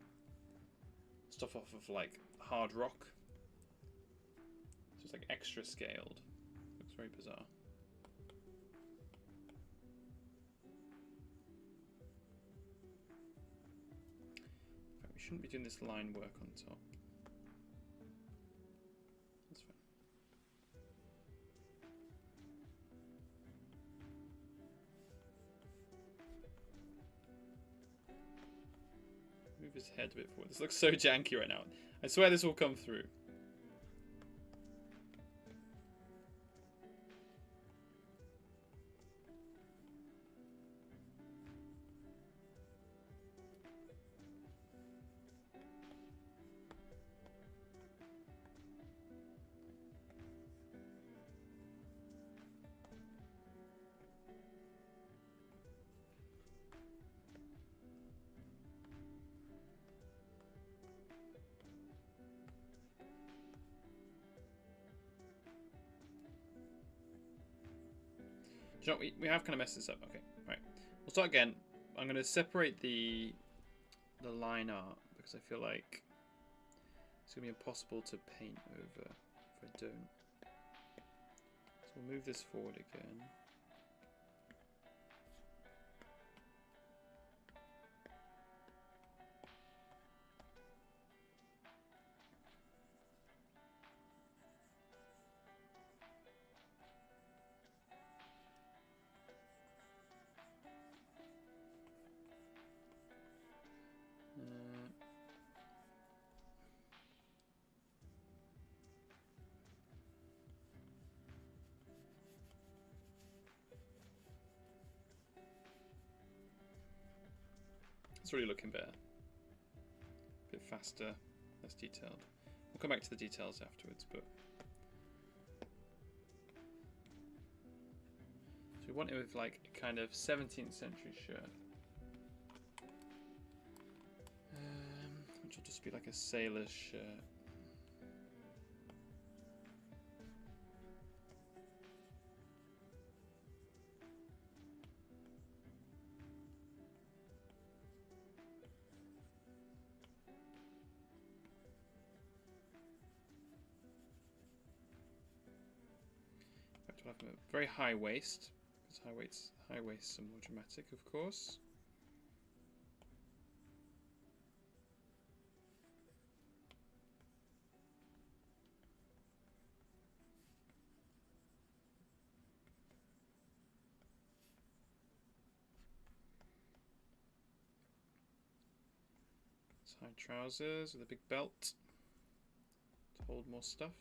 A: stuff off of like hard rock. So it's like extra scaled. Looks very bizarre. shouldn't be doing this line work on top. That's fine. Move his head a bit forward. This looks so janky right now. I swear this will come through. You know, we have kind of messed this up. Okay, right. We'll start again. I'm going to separate the line art because I feel like it's going to be impossible to paint over if I don't. So we'll move this forward again. It's already looking better. A bit faster, less detailed. We'll come back to the details afterwards, but so we want it with like a kind of 17th century shirt, which will just be like a sailor's shirt. We'll have a very high waist, because high waists are more dramatic, of course. It's high trousers with a big belt to hold more stuff.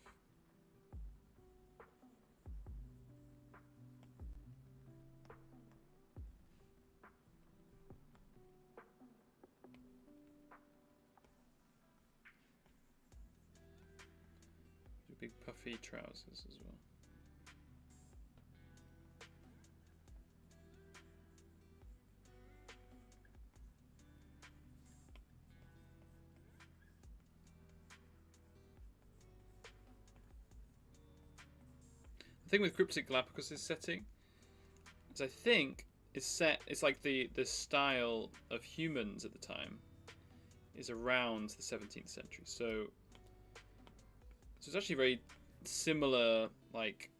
A: Big puffy trousers as well. The thing with Cryptic Galapagos' setting is I think it's like the style of humans at the time is around the 17th century. So it's actually very similar, like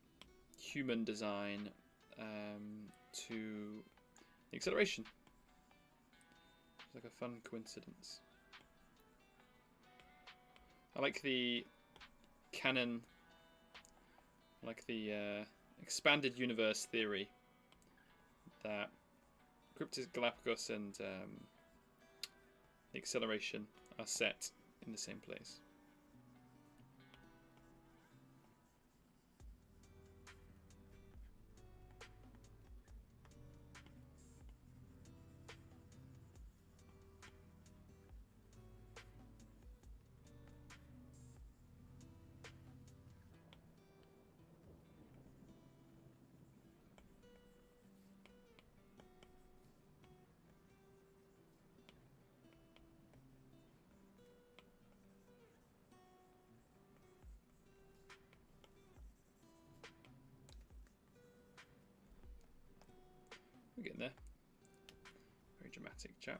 A: human design to the Acceleration. It's like a fun coincidence. I like the canon, like the expanded universe theory that Cryptic Galapagos and the Acceleration are set in the same place. We're getting there. Very dramatic chap.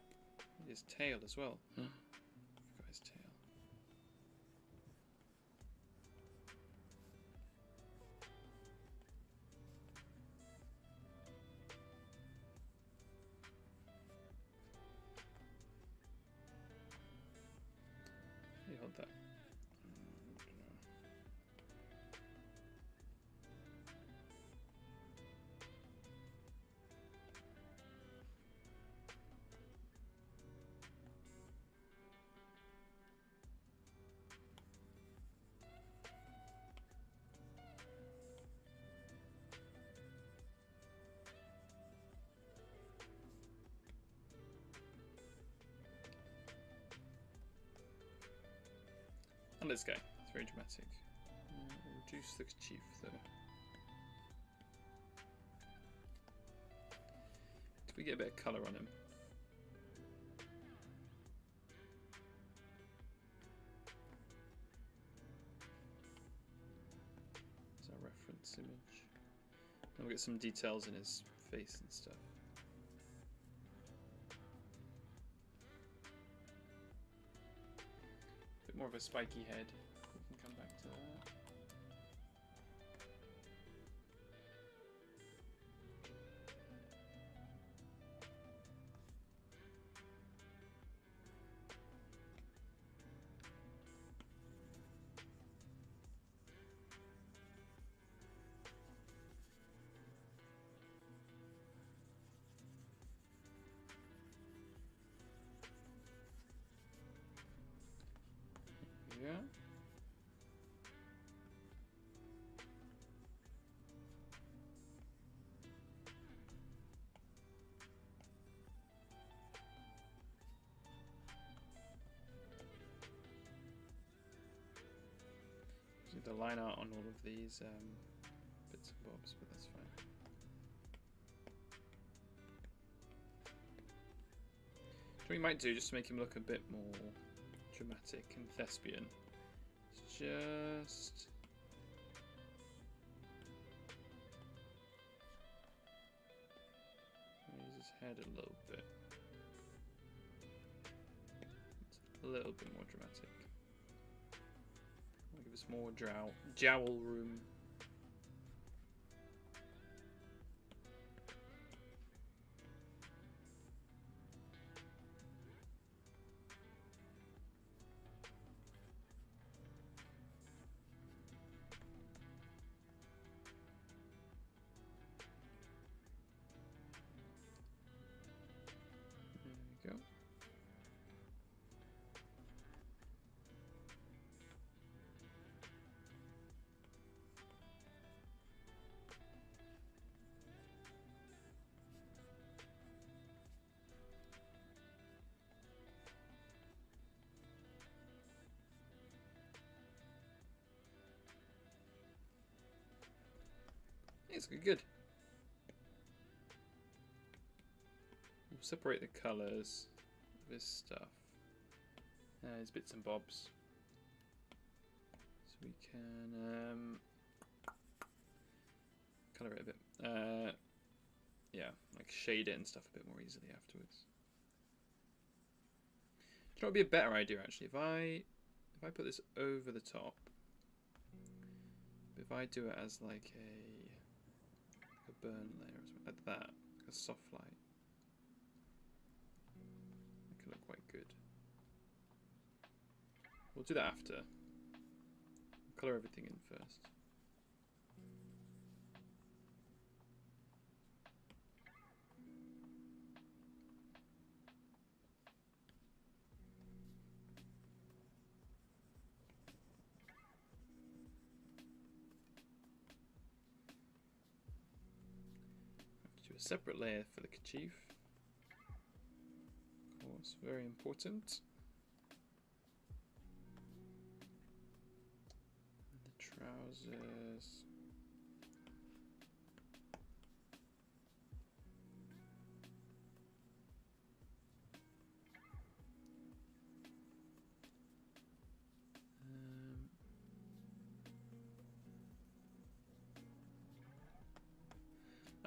A: His tail as well. Forgot his tail. want that? And this guy, it's very dramatic. Reduce the chief though. Did we get a bit of colour on him? There's our reference image. And we'll get some details in his face and stuff. Bit more of a spiky head. We can come back to that. Yeah. Need the line art on all of these bits and bobs, but that's fine. What we might do, just to make him look a bit more dramatic and thespian, is just raise his head a little bit. It's a little bit more dramatic. Give us more jowl room. There we go. It's good. We'll separate the colours of his stuff. His bits and bobs. So we can colour it a bit. Yeah, like shade it and stuff a bit more easily afterwards. Do you know what would be a better idea actually? If I put this over the top, if I do it as like a burn layer or something like that, like a soft light, that could look quite good. We'll do that after. We'll colour everything in first. Do a separate layer for the kerchief. Of course, very important. And the trousers.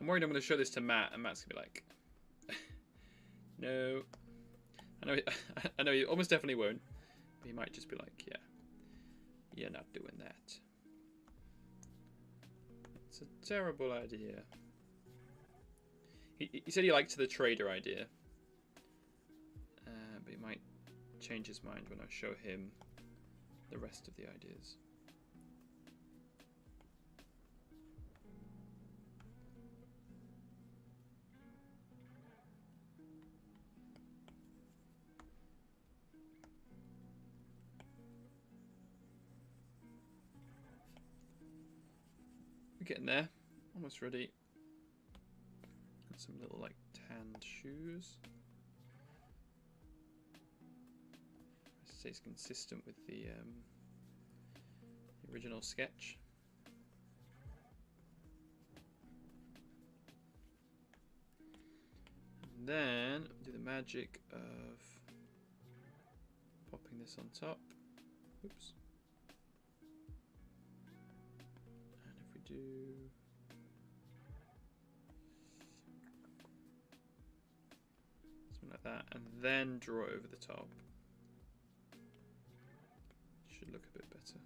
A: I'm worried I'm going to show this to Matt, and Matt's going to be like, no. I know he almost definitely won't. But he might just be like, yeah, you're not doing that. It's a terrible idea. He said he liked the trader idea. But he might change his mind when I show him rest of the ideas. We're getting there. Almost ready. Got some little like tanned shoes. Stays consistent with the original sketch. And then do the magic of popping this on top. Oops. And if we do something like that, and then draw it over the top. Should look a bit better.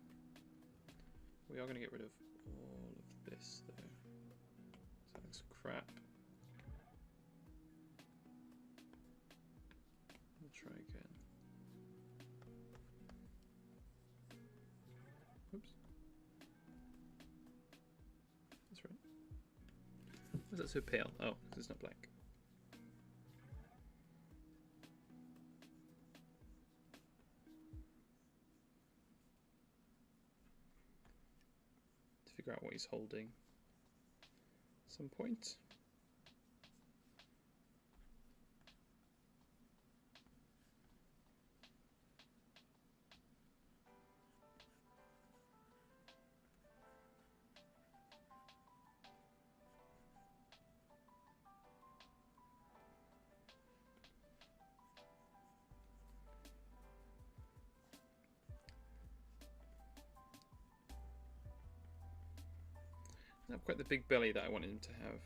A: We are going to get rid of all of this though. So that looks crap. We'll try again. Oops. That's right. Why is that so pale? Oh, because it's not black. Figure out what he's holding at some point. Not quite the big belly that I wanted him to have.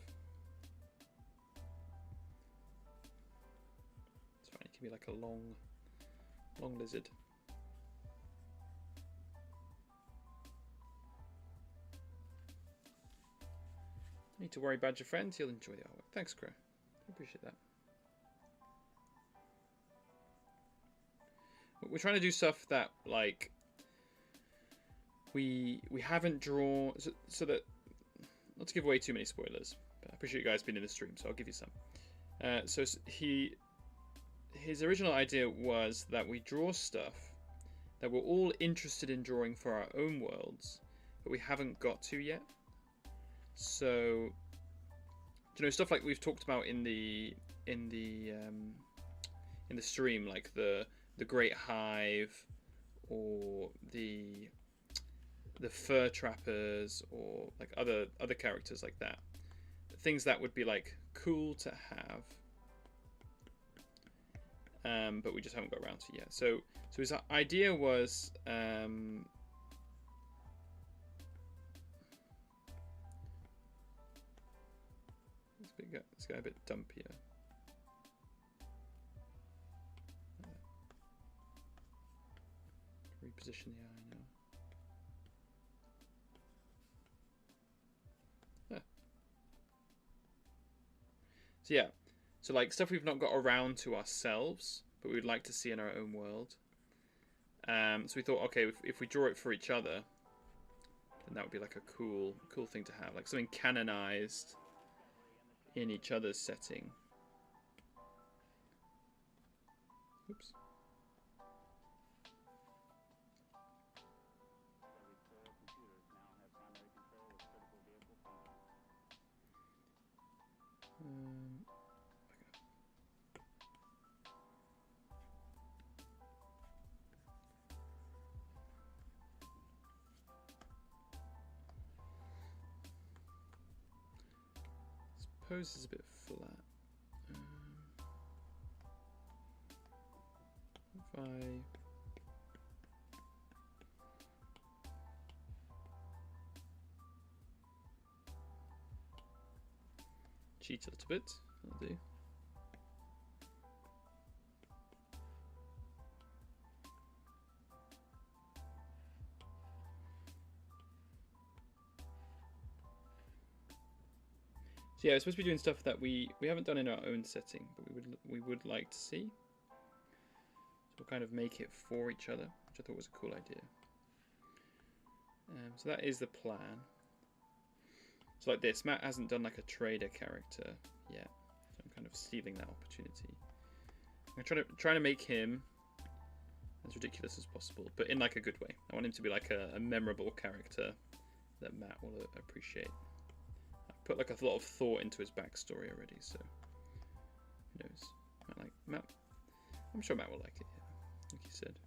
A: It's fine, it can be like a long lizard. Don't need to worry about your friends, he'll enjoy the artwork. Thanks, Crow. I appreciate that. We're trying to do stuff that like we haven't drawn, so that, not to give away too many spoilers, but I appreciate you guys being in the stream, so I'll give you some. So his original idea was that we draw stuff that we're all interested in drawing for our own worlds, but we haven't got to yet. So, you know, stuff like we've talked about in the stream, like the Great Hive, or the fur trappers, or like other characters like that. Things that would be like cool to have, but we just haven't got around to yet. So his idea was this guy a bit dumpier. Reposition the eye now. So yeah, so like stuff we've not got around to ourselves, but we'd like to see in our own world. So we thought, okay, if we draw it for each other, then that would be like a cool thing to have, like something canonized in each other's setting. Oops. Suppose it's a bit flat. If I cheat a little bit, that'll do. So yeah, we're supposed to be doing stuff that we haven't done in our own setting, but we would like to see. So we'll kind of make it for each other, which I thought was a cool idea. So that is the plan. So like this, Matt hasn't done like a trader character yet, so I'm kind of stealing that opportunity. I'm trying to make him as ridiculous as possible, but in like a good way. I want him to be like a memorable character that Matt will appreciate. I've put like a lot of thought into his backstory already, so who knows? Matt. I'm sure Matt will like it. Yeah, like he said.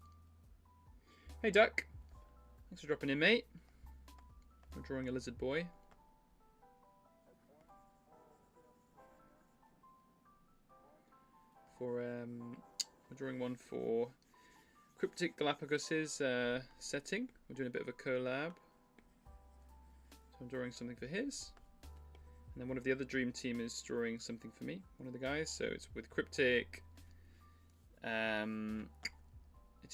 A: Hey Duck, thanks for dropping in, mate. I'm drawing a lizard boy. We're drawing one for Cryptic Galapagos's setting. We're doing a bit of a collab. So I'm drawing something for his. And then one of the other Dream Team is drawing something for me, one of the guys. So it's with Cryptic. It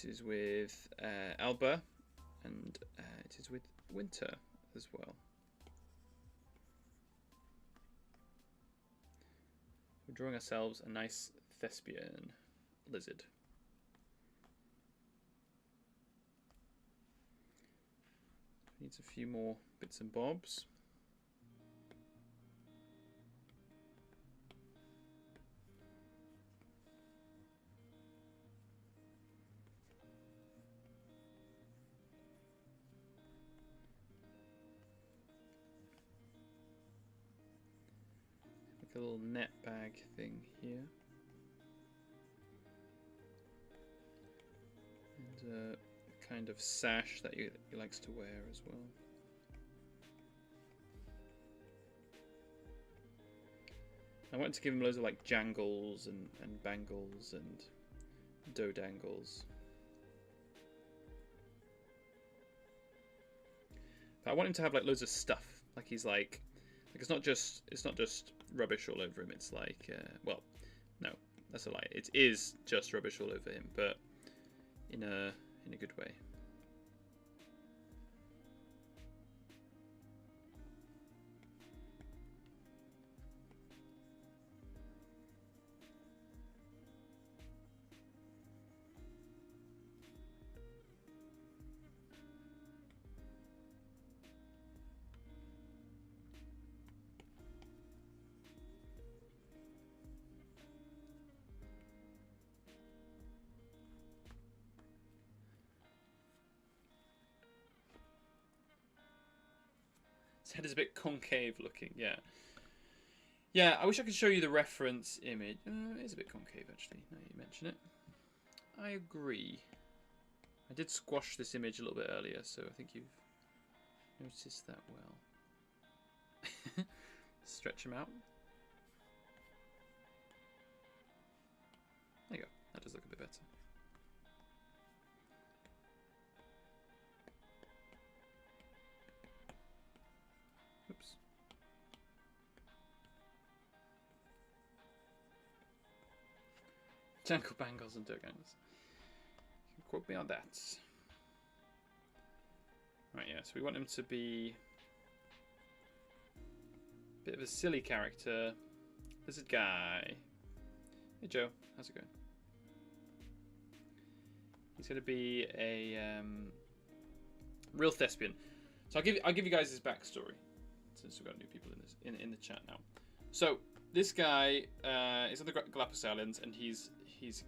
A: is with Alba. And it is with Winter as well. We're drawing ourselves a nice thespian lizard. Needs a few more bits and bobs. Like a little net bag thing here. And a kind of sash that he likes to wear as well. I wanted to give him loads of like jangles and bangles and dodangles. But I want him to have like loads of stuff. Like he's like it's not just rubbish all over him. It's like well, no, that's a lie. It is just rubbish all over him, but in a good way. His head is a bit concave looking, yeah. Yeah, I wish I could show you the reference image. It is a bit concave, actually, now you mention it. I agree. I did squash this image a little bit earlier, so I think you've noticed that well. Stretch him out. There you go. That does look a bit better. Oops. Jangle bangles and dogangles. You can quote me on that. Right, yeah, so we want him to be a bit of a silly character. Lizard guy. Hey Joe, how's it going? He's going to be a real thespian. So I'll give you guys his backstory, since we've got new people in the chat now. So this guy is on the Galapagos Islands, and he's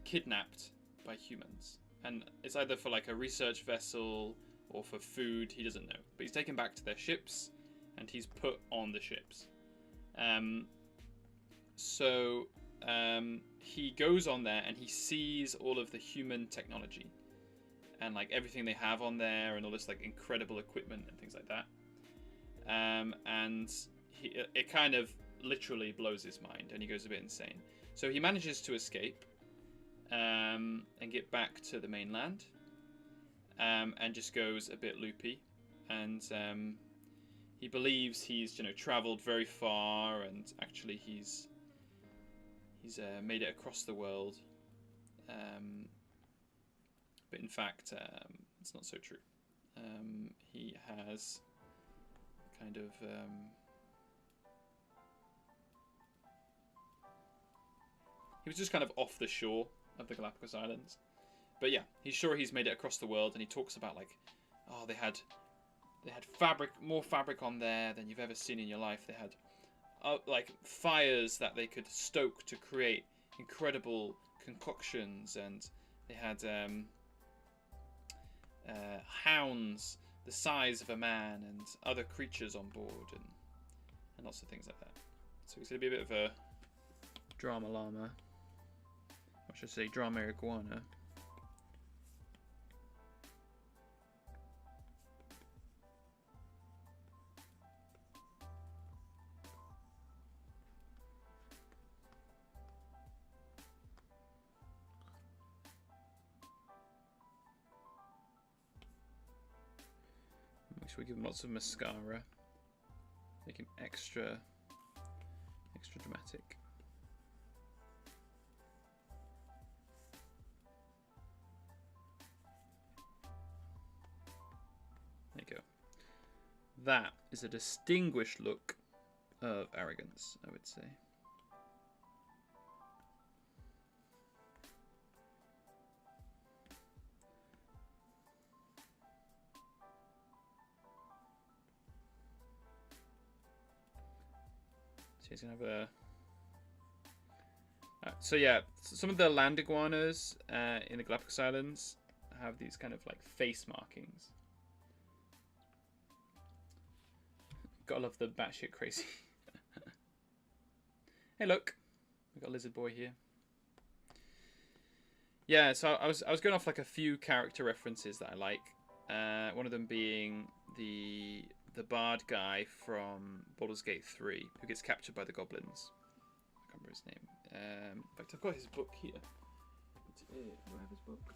A: kidnapped by humans, and it's either for like a research vessel or for food. He doesn't know, but he's taken back to their ships, and he's put on the ships. He goes on there and he sees all of the human technology and like everything they have on there and all this like incredible equipment and things like that. And it kind of literally blows his mind, and he goes a bit insane. So he manages to escape and get back to the mainland, and just goes a bit loopy, and he believes he's traveled very far, and actually he's made it across the world, but in fact it's not so true. He has kind of he was just kind of off the shore of the Galapagos Islands, but yeah, he's sure he's made it across the world, and he talks about like, oh, they had They had more fabric on there than you've ever seen in your life. They had like fires that they could stoke to create incredible concoctions, and they had hounds the size of a man and other creatures on board, and lots of things like that. So it's going to be a bit of a drama llama. I should say drama iguana. Make sure we give him lots of mascara. Make him extra dramatic. There you go. That is a distinguished look of arrogance, I would say. So he's going to have a... so yeah, some of the land iguanas in the Galapagos Islands have these kind of like face markings. Gotta love the batshit crazy. Hey, look, we got a lizard boy here. Yeah, so I was going off like a few character references that I like. One of them being the bard guy from Baldur's Gate 3, who gets captured by the goblins. I can't remember his name. In fact, I've got his book here. Do I have his book?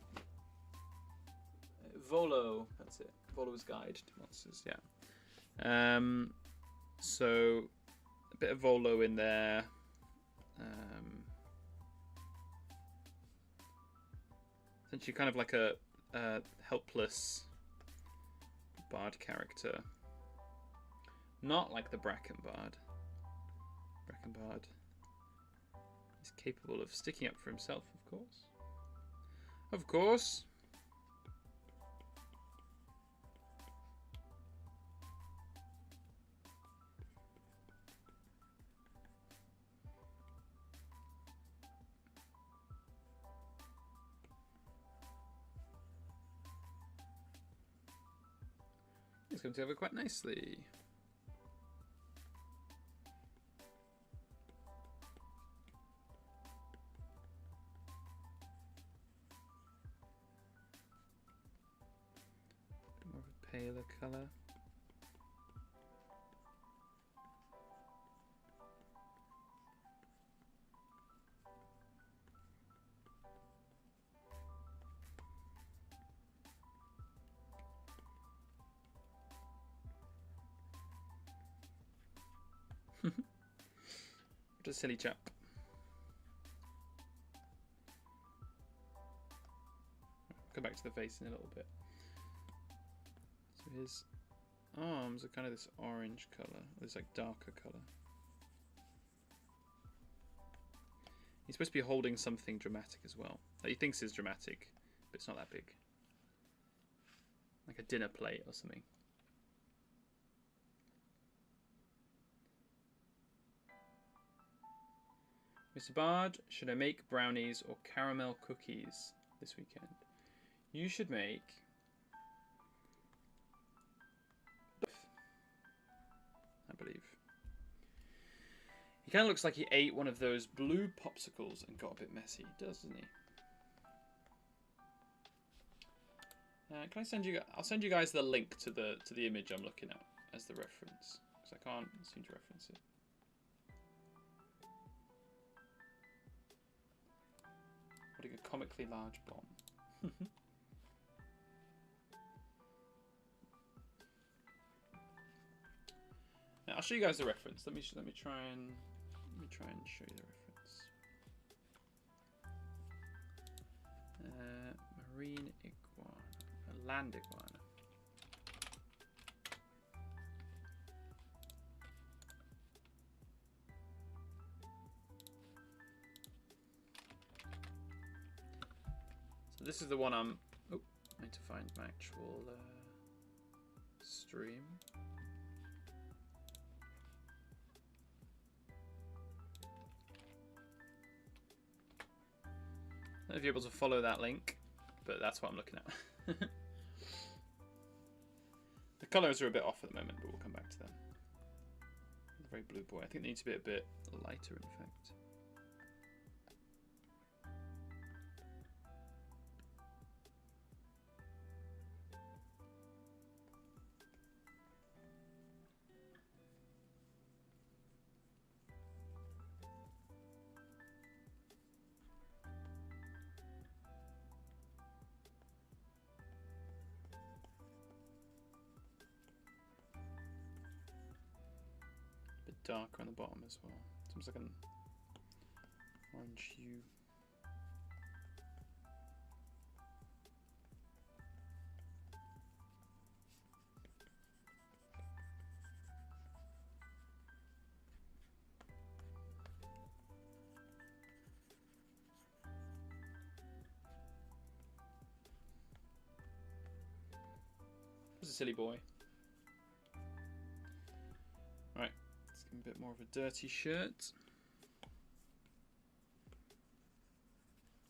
A: Volo, that's it. Volo's Guide to Monsters, yeah. So a bit of Volo in there. Essentially kind of like a helpless bard character. Not like the Bracken Bard. Bracken Bard is capable of sticking up for himself, of course. Of course. It's come together quite nicely. More of a paler colour. What a silly chap. Come back to the face in a little bit. So his arms are kind of this orange colour, this like darker colour. He's supposed to be holding something dramatic as well. That he thinks is dramatic, but it's not that big. Like a dinner plate or something. Mr. Bard, should I make brownies or caramel cookies this weekend? You should make both, I believe. He kind of looks like he ate one of those blue popsicles and got a bit messy, doesn't he? Can I send you? I'll send you guys the link to the image I'm looking at as the reference, because I can't seem to reference it. Putting a comically large bomb. Now, I'll show you guys the reference. Let me try and show you the reference. Marine iguana, a land iguana. So this is the one I'm. Oh, I need to find my actual stream. I don't know if you're able to follow that link, but that's what I'm looking at. The colours are a bit off at the moment, but we'll come back to them. Very blue boy. I think they need to be a bit lighter, in fact. Darker on the bottom as well. It's almost like an orange hue. This is a silly boy. Right. A bit more of a dirty shirt.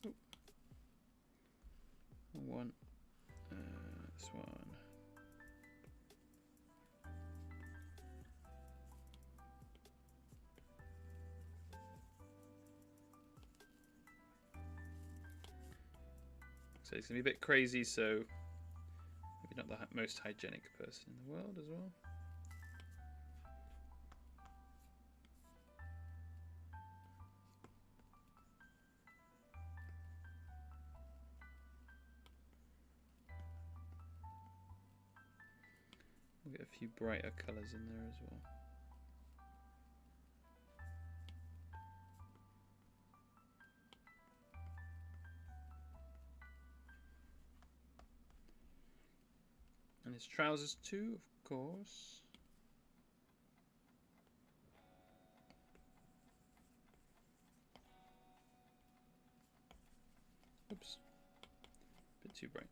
A: Ooh. One. This one. So it's going to be a bit crazy, so maybe not the most hygienic person in the world as well. We'll get a few brighter colours in there as well. And his trousers too, of course. Oops. A bit too bright.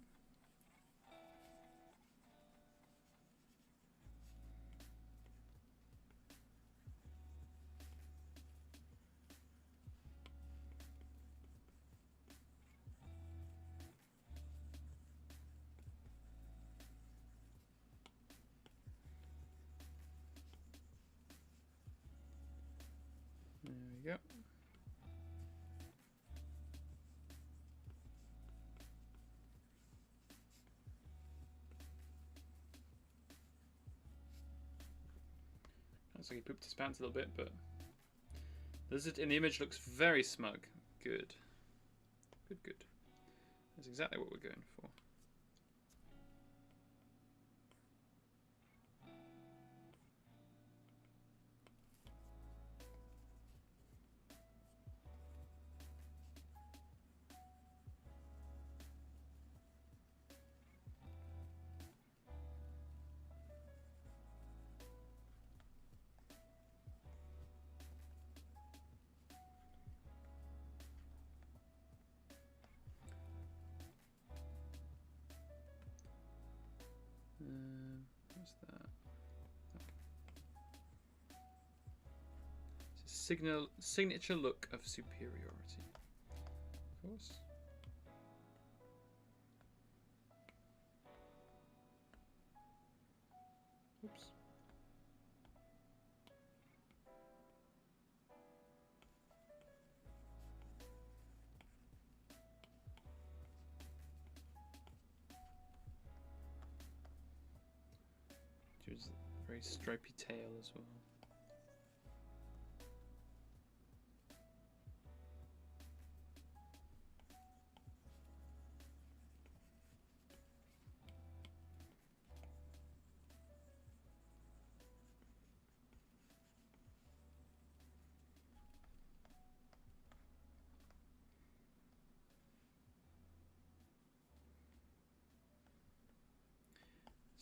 A: There we go. Looks like he pooped his pants a little bit, but the lizard in the image looks very smug. Good. Good, good. That's exactly what we're going for. What's that? It's a signature look of superiority. Of course. Oops. There's a very stripy tail as well.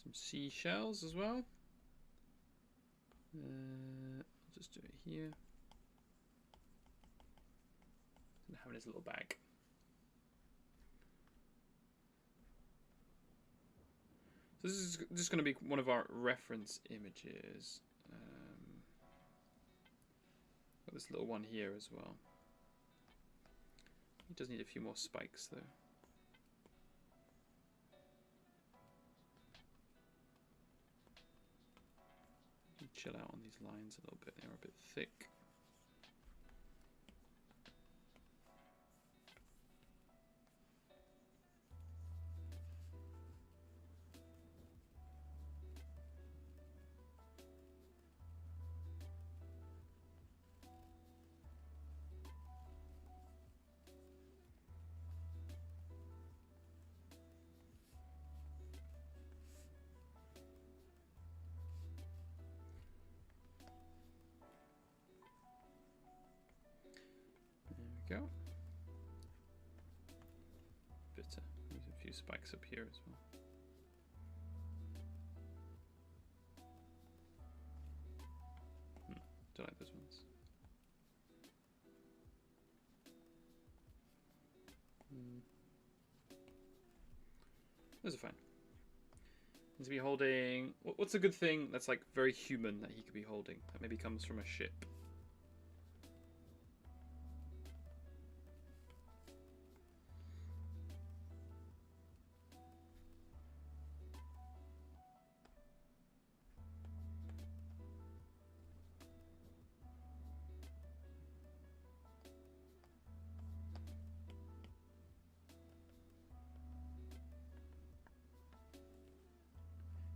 A: Some seashells as well. I'll just do it here. And have it in his little bag. So this is just going to be one of our reference images. Got this little one here as well. It does need a few more spikes though. Chill out on these lines a little bit, they're a bit thick. Go. Bitter. There's a few spikes up here as well. Don't like those ones. Those are fine. Needs to be holding. What's a good thing that's like very human that he could be holding? That maybe comes from a ship.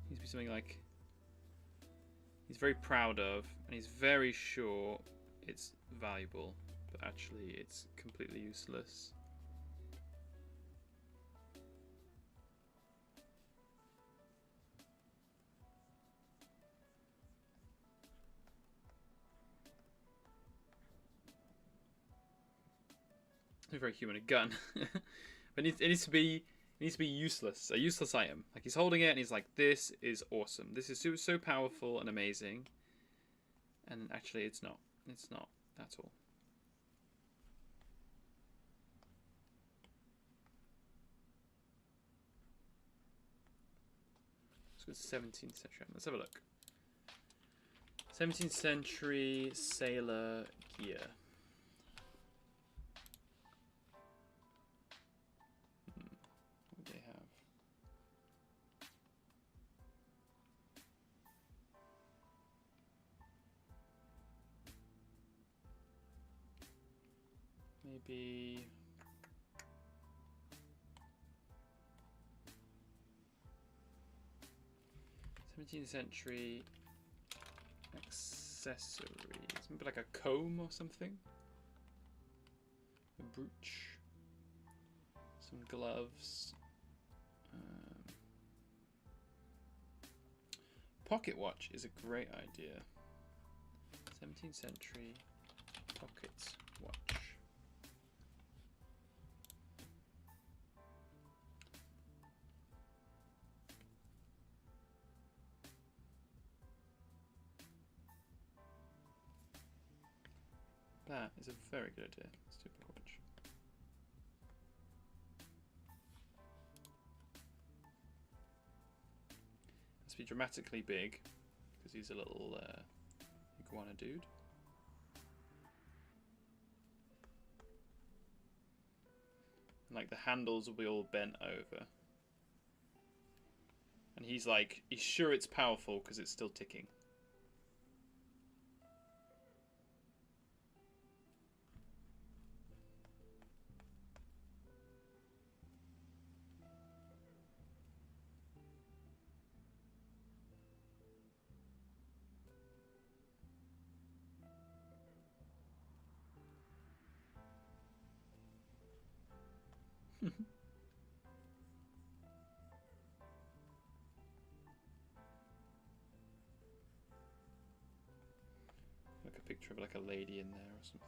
A: Needs to be something like he's very proud of, and he's very sure it's valuable, but actually it's completely useless. A very human, a gun. But it needs to be useless, a useless item. Like he's holding it and he's like, this is awesome. This is so powerful and amazing. And actually it's not. It's not at all. Let's go to 17th century. Let's have a look. 17th century sailor gear. What do they have? Maybe 17th century accessories. Maybe like a comb or something. A brooch. Some gloves. Pocket watch is a great idea. 17th century pocket watch. That is a very good idea. Let's do a pocket watch. Has to be dramatically big because he's a little iguana dude. And like the handles will be all bent over. And he's like, he's sure it's powerful because it's still ticking. Like a picture of like a lady in there or something.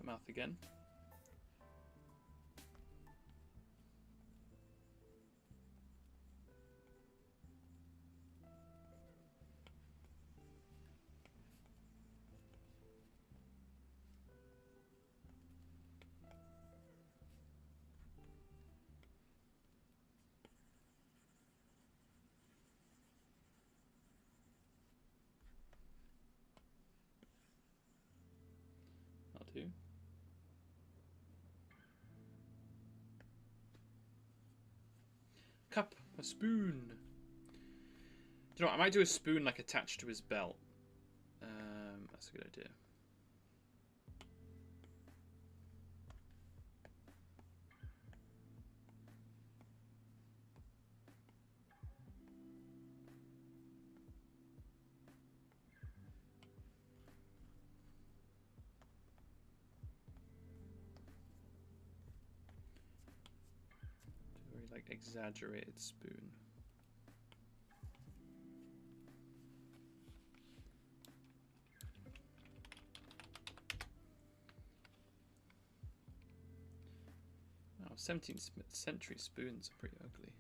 A: the mouth again. I'll do. Cup, a spoon. Do you know what? I might do a spoon like attached to his belt. That's a good idea. Very like exaggerated spoon. Oh, 17th century spoons are pretty ugly.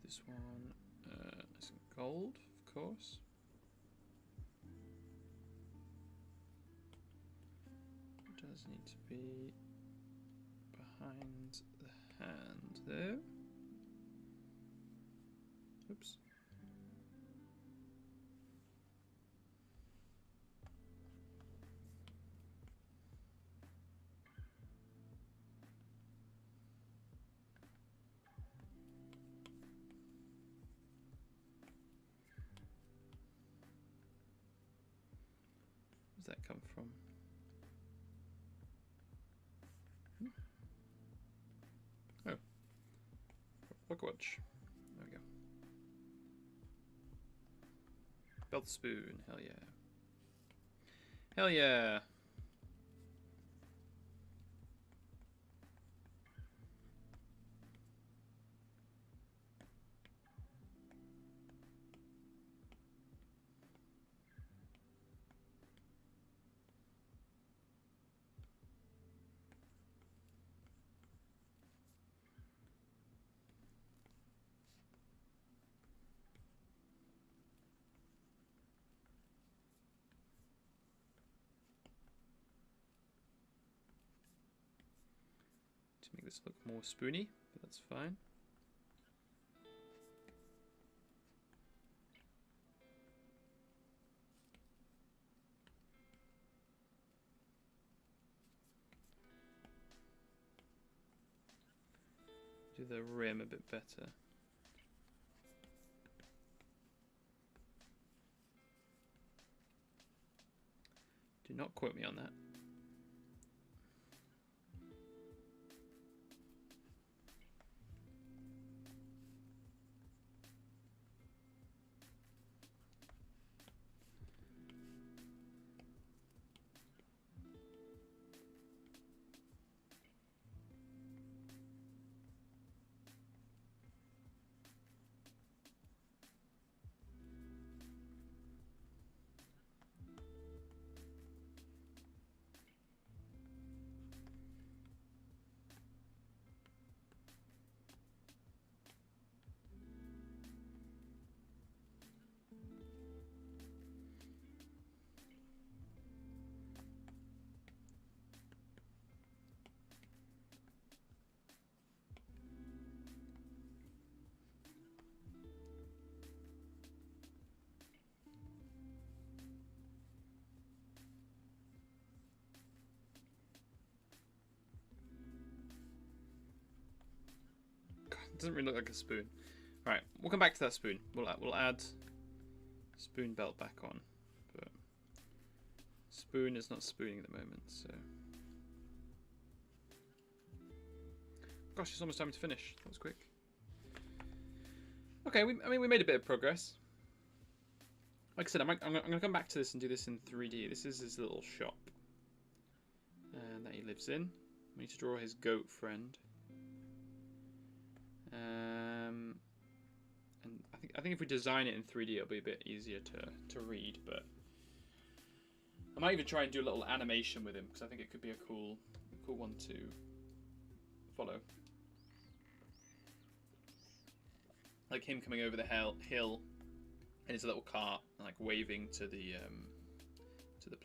A: This one, nice and gold, of course. It does need to be behind the hand there. Oops. Where's that come from? Oh. Pocket watch. There we go. Belt spoon. Hell yeah. Hell yeah. To make this look more spoony, but that's fine. Do the rim a bit better. Do not quote me on that. God, it doesn't really look like a spoon. Right, we'll come back to that spoon. We'll add spoon belt back on, but spoon is not spooning at the moment, so. Gosh, it's almost time to finish. That was quick. Okay, I mean we made a bit of progress. Like I said, I'm gonna come back to this and do this in 3D. This is his little shop that he lives in. We need to draw his goat friend. And I think if we design it in 3D, it'll be a bit easier to read. But I might even try and do a little animation with him because I think it could be a cool one to follow. Like him coming over the hill in his little cart, like waving to the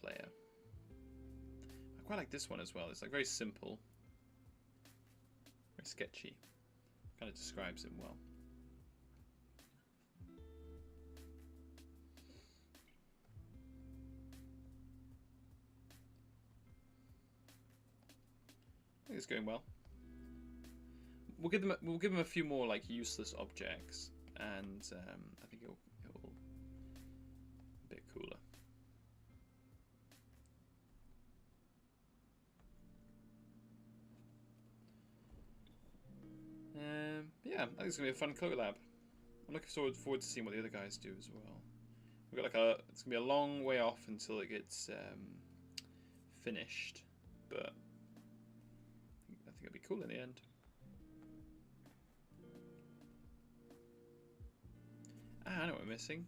A: player. I quite like this one as well. It's like very simple, very sketchy. Kind of describes him well. I think it's going well. We'll give them a few more like useless objects, and I think it'll a bit cooler. Yeah, I think it's gonna be a fun collab. I'm looking forward to seeing what the other guys do as well. We've got like it's gonna be a long way off until it gets finished, but I think it'll be cool in the end. I know what we're missing.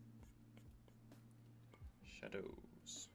A: Shadows.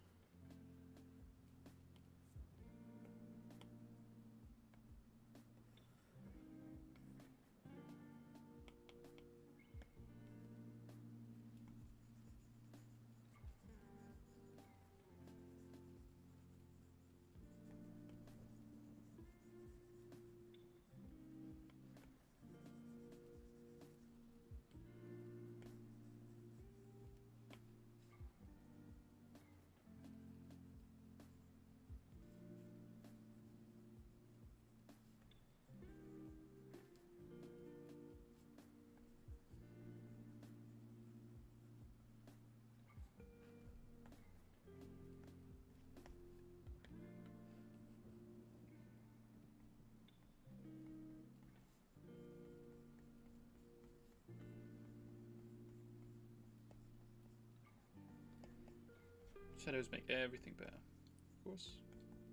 A: Shadows make everything better, of course,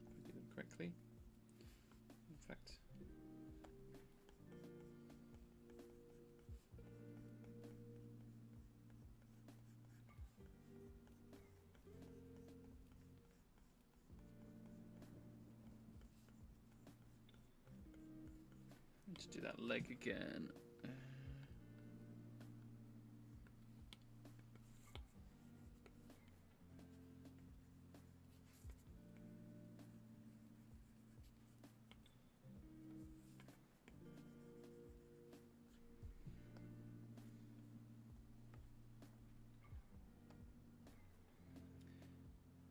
A: if we do them correctly. In fact, need to do that leg again.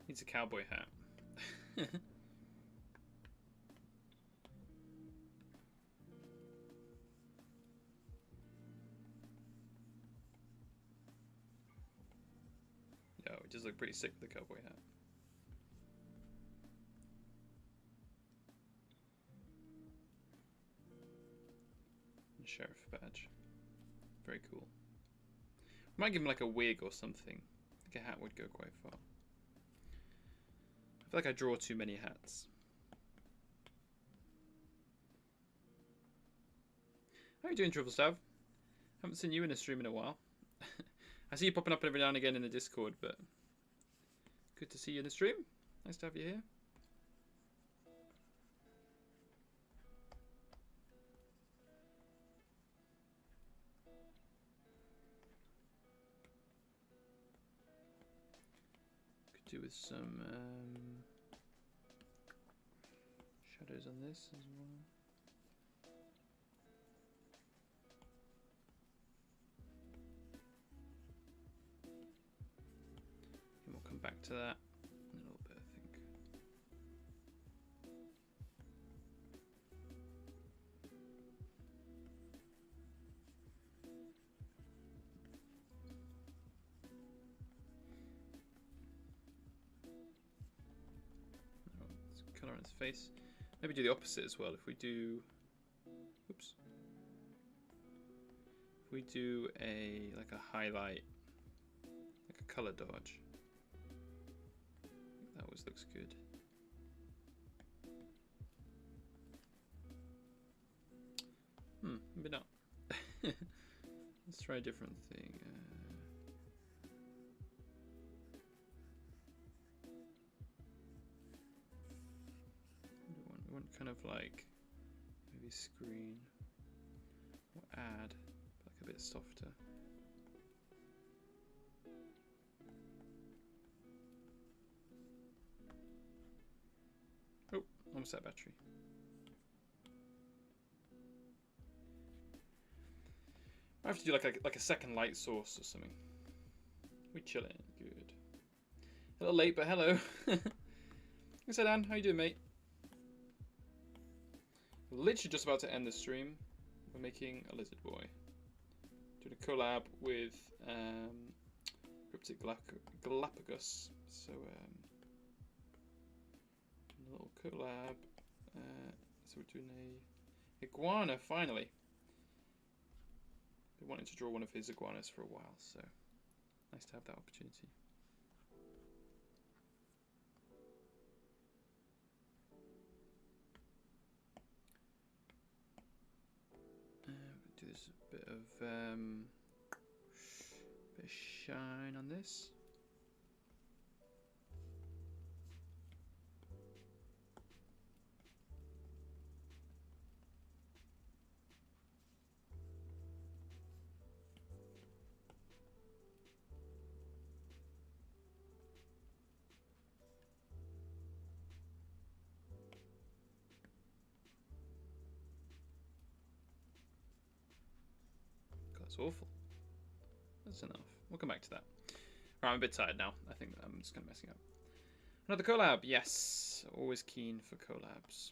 A: Needs a cowboy hat. Yo, it does look pretty sick with the cowboy hat. And sheriff badge. Very cool. Might give him like a wig or something. I think a hat would go quite far. I feel like I draw too many hats. How are you doing, Triple Haven't seen you in a stream in a while. I see you popping up every now and again in the Discord, but good to see you in the stream. Nice to have you here. Could do with some shadows on this as well. And we'll come back to that in a little bit, I think. colour on his face. Maybe do the opposite as well. If we do, oops, if we do a like a highlight, like a colour dodge, that always looks good. Maybe not. Let's try a different thing. We want kind of like maybe screen or add, like a bit softer. Oh, almost out of battery. I have to do like a second light source or something. We chillin', good. A little late, but hello. Thanks, Dan. How you doing, mate? We're literally just about to end the stream. We're making a lizard boy. Doing a collab with Cryptic Galapagos. So a little collab. So we're doing a iguana finally. Been wanting to draw one of his iguanas for a while, so nice to have that opportunity. Do this bit of shine on this. That's awful. That's enough. We'll come back to that. Alright, I'm a bit tired now. I think I'm just kind of messing up. Another collab. Yes. Always keen for collabs.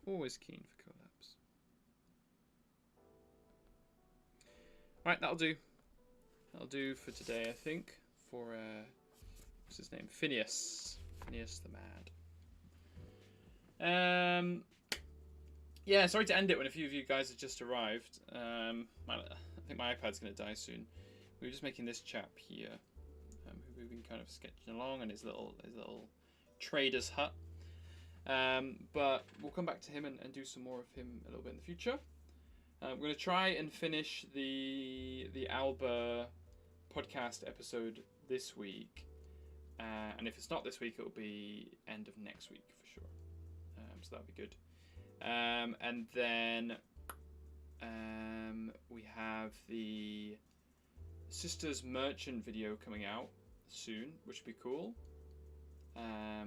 A: Always keen for collabs. Right, that'll do. That'll do for today, I think. For, what's his name? Phineas. Phineas the Mad. Yeah, sorry to end it when a few of you guys have just arrived. I think my iPad's going to die soon. We were just making this chap here, who we've been kind of sketching along, and his little trader's hut. But we'll come back to him and do some more of him a little bit in the future. We're going to try and finish the Alba podcast episode this week, and if it's not this week, it'll be end of next week for sure. So that'll be good. And then we have the Sisters Merchant video coming out soon, which would be cool. I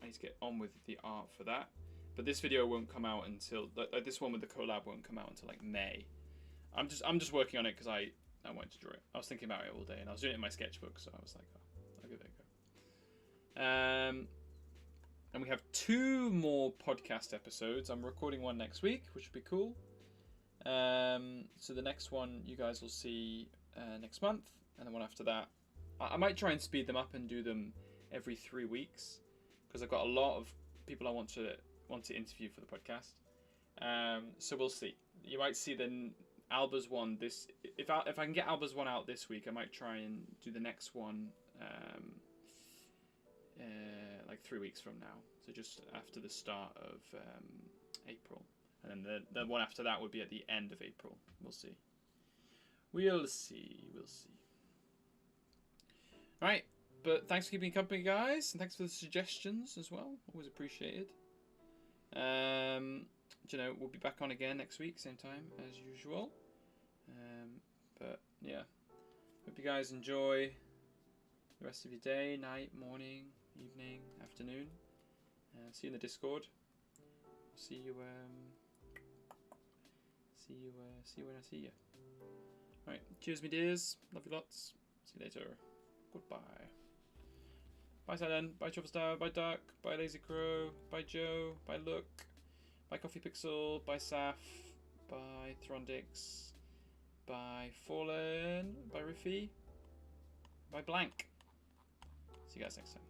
A: need to get on with the art for that. But this video won't come out until this one with the collab won't come out until like May. I'm just working on it because I wanted to draw it. I was thinking about it all day, and I was doing it in my sketchbook, so I was like, oh, I'll give it a go. And we have 2 more podcast episodes. I'm recording one next week, which would be cool. So the next one you guys will see next month, and the one after that, I might try and speed them up and do them every 3 weeks, because I've got a lot of people I want to interview for the podcast. So we'll see. You might see the Alba's one this. If I can get Alba's one out this week, I might try and do the next one. Like 3 weeks from now, so just after the start of April, and then the one after that would be at the end of April. We'll see. We'll see. All right, but thanks for keeping me company, guys, and thanks for the suggestions as well. Always appreciated. We'll be back on again next week, same time as usual. But yeah, hope you guys enjoy the rest of your day, night, morning, evening, afternoon. See you in the Discord. See you when I see you. Alright, cheers me dears. Love you lots. See you later. Goodbye. Bye Silent. Bye Troublestar. Bye Duck. Bye Lazy Crow. Bye Joe. Bye Look. Bye Coffee Pixel. Bye Saf. Bye Throndix. Bye Fallen. Bye Riffy. Bye Blank. See you guys next time.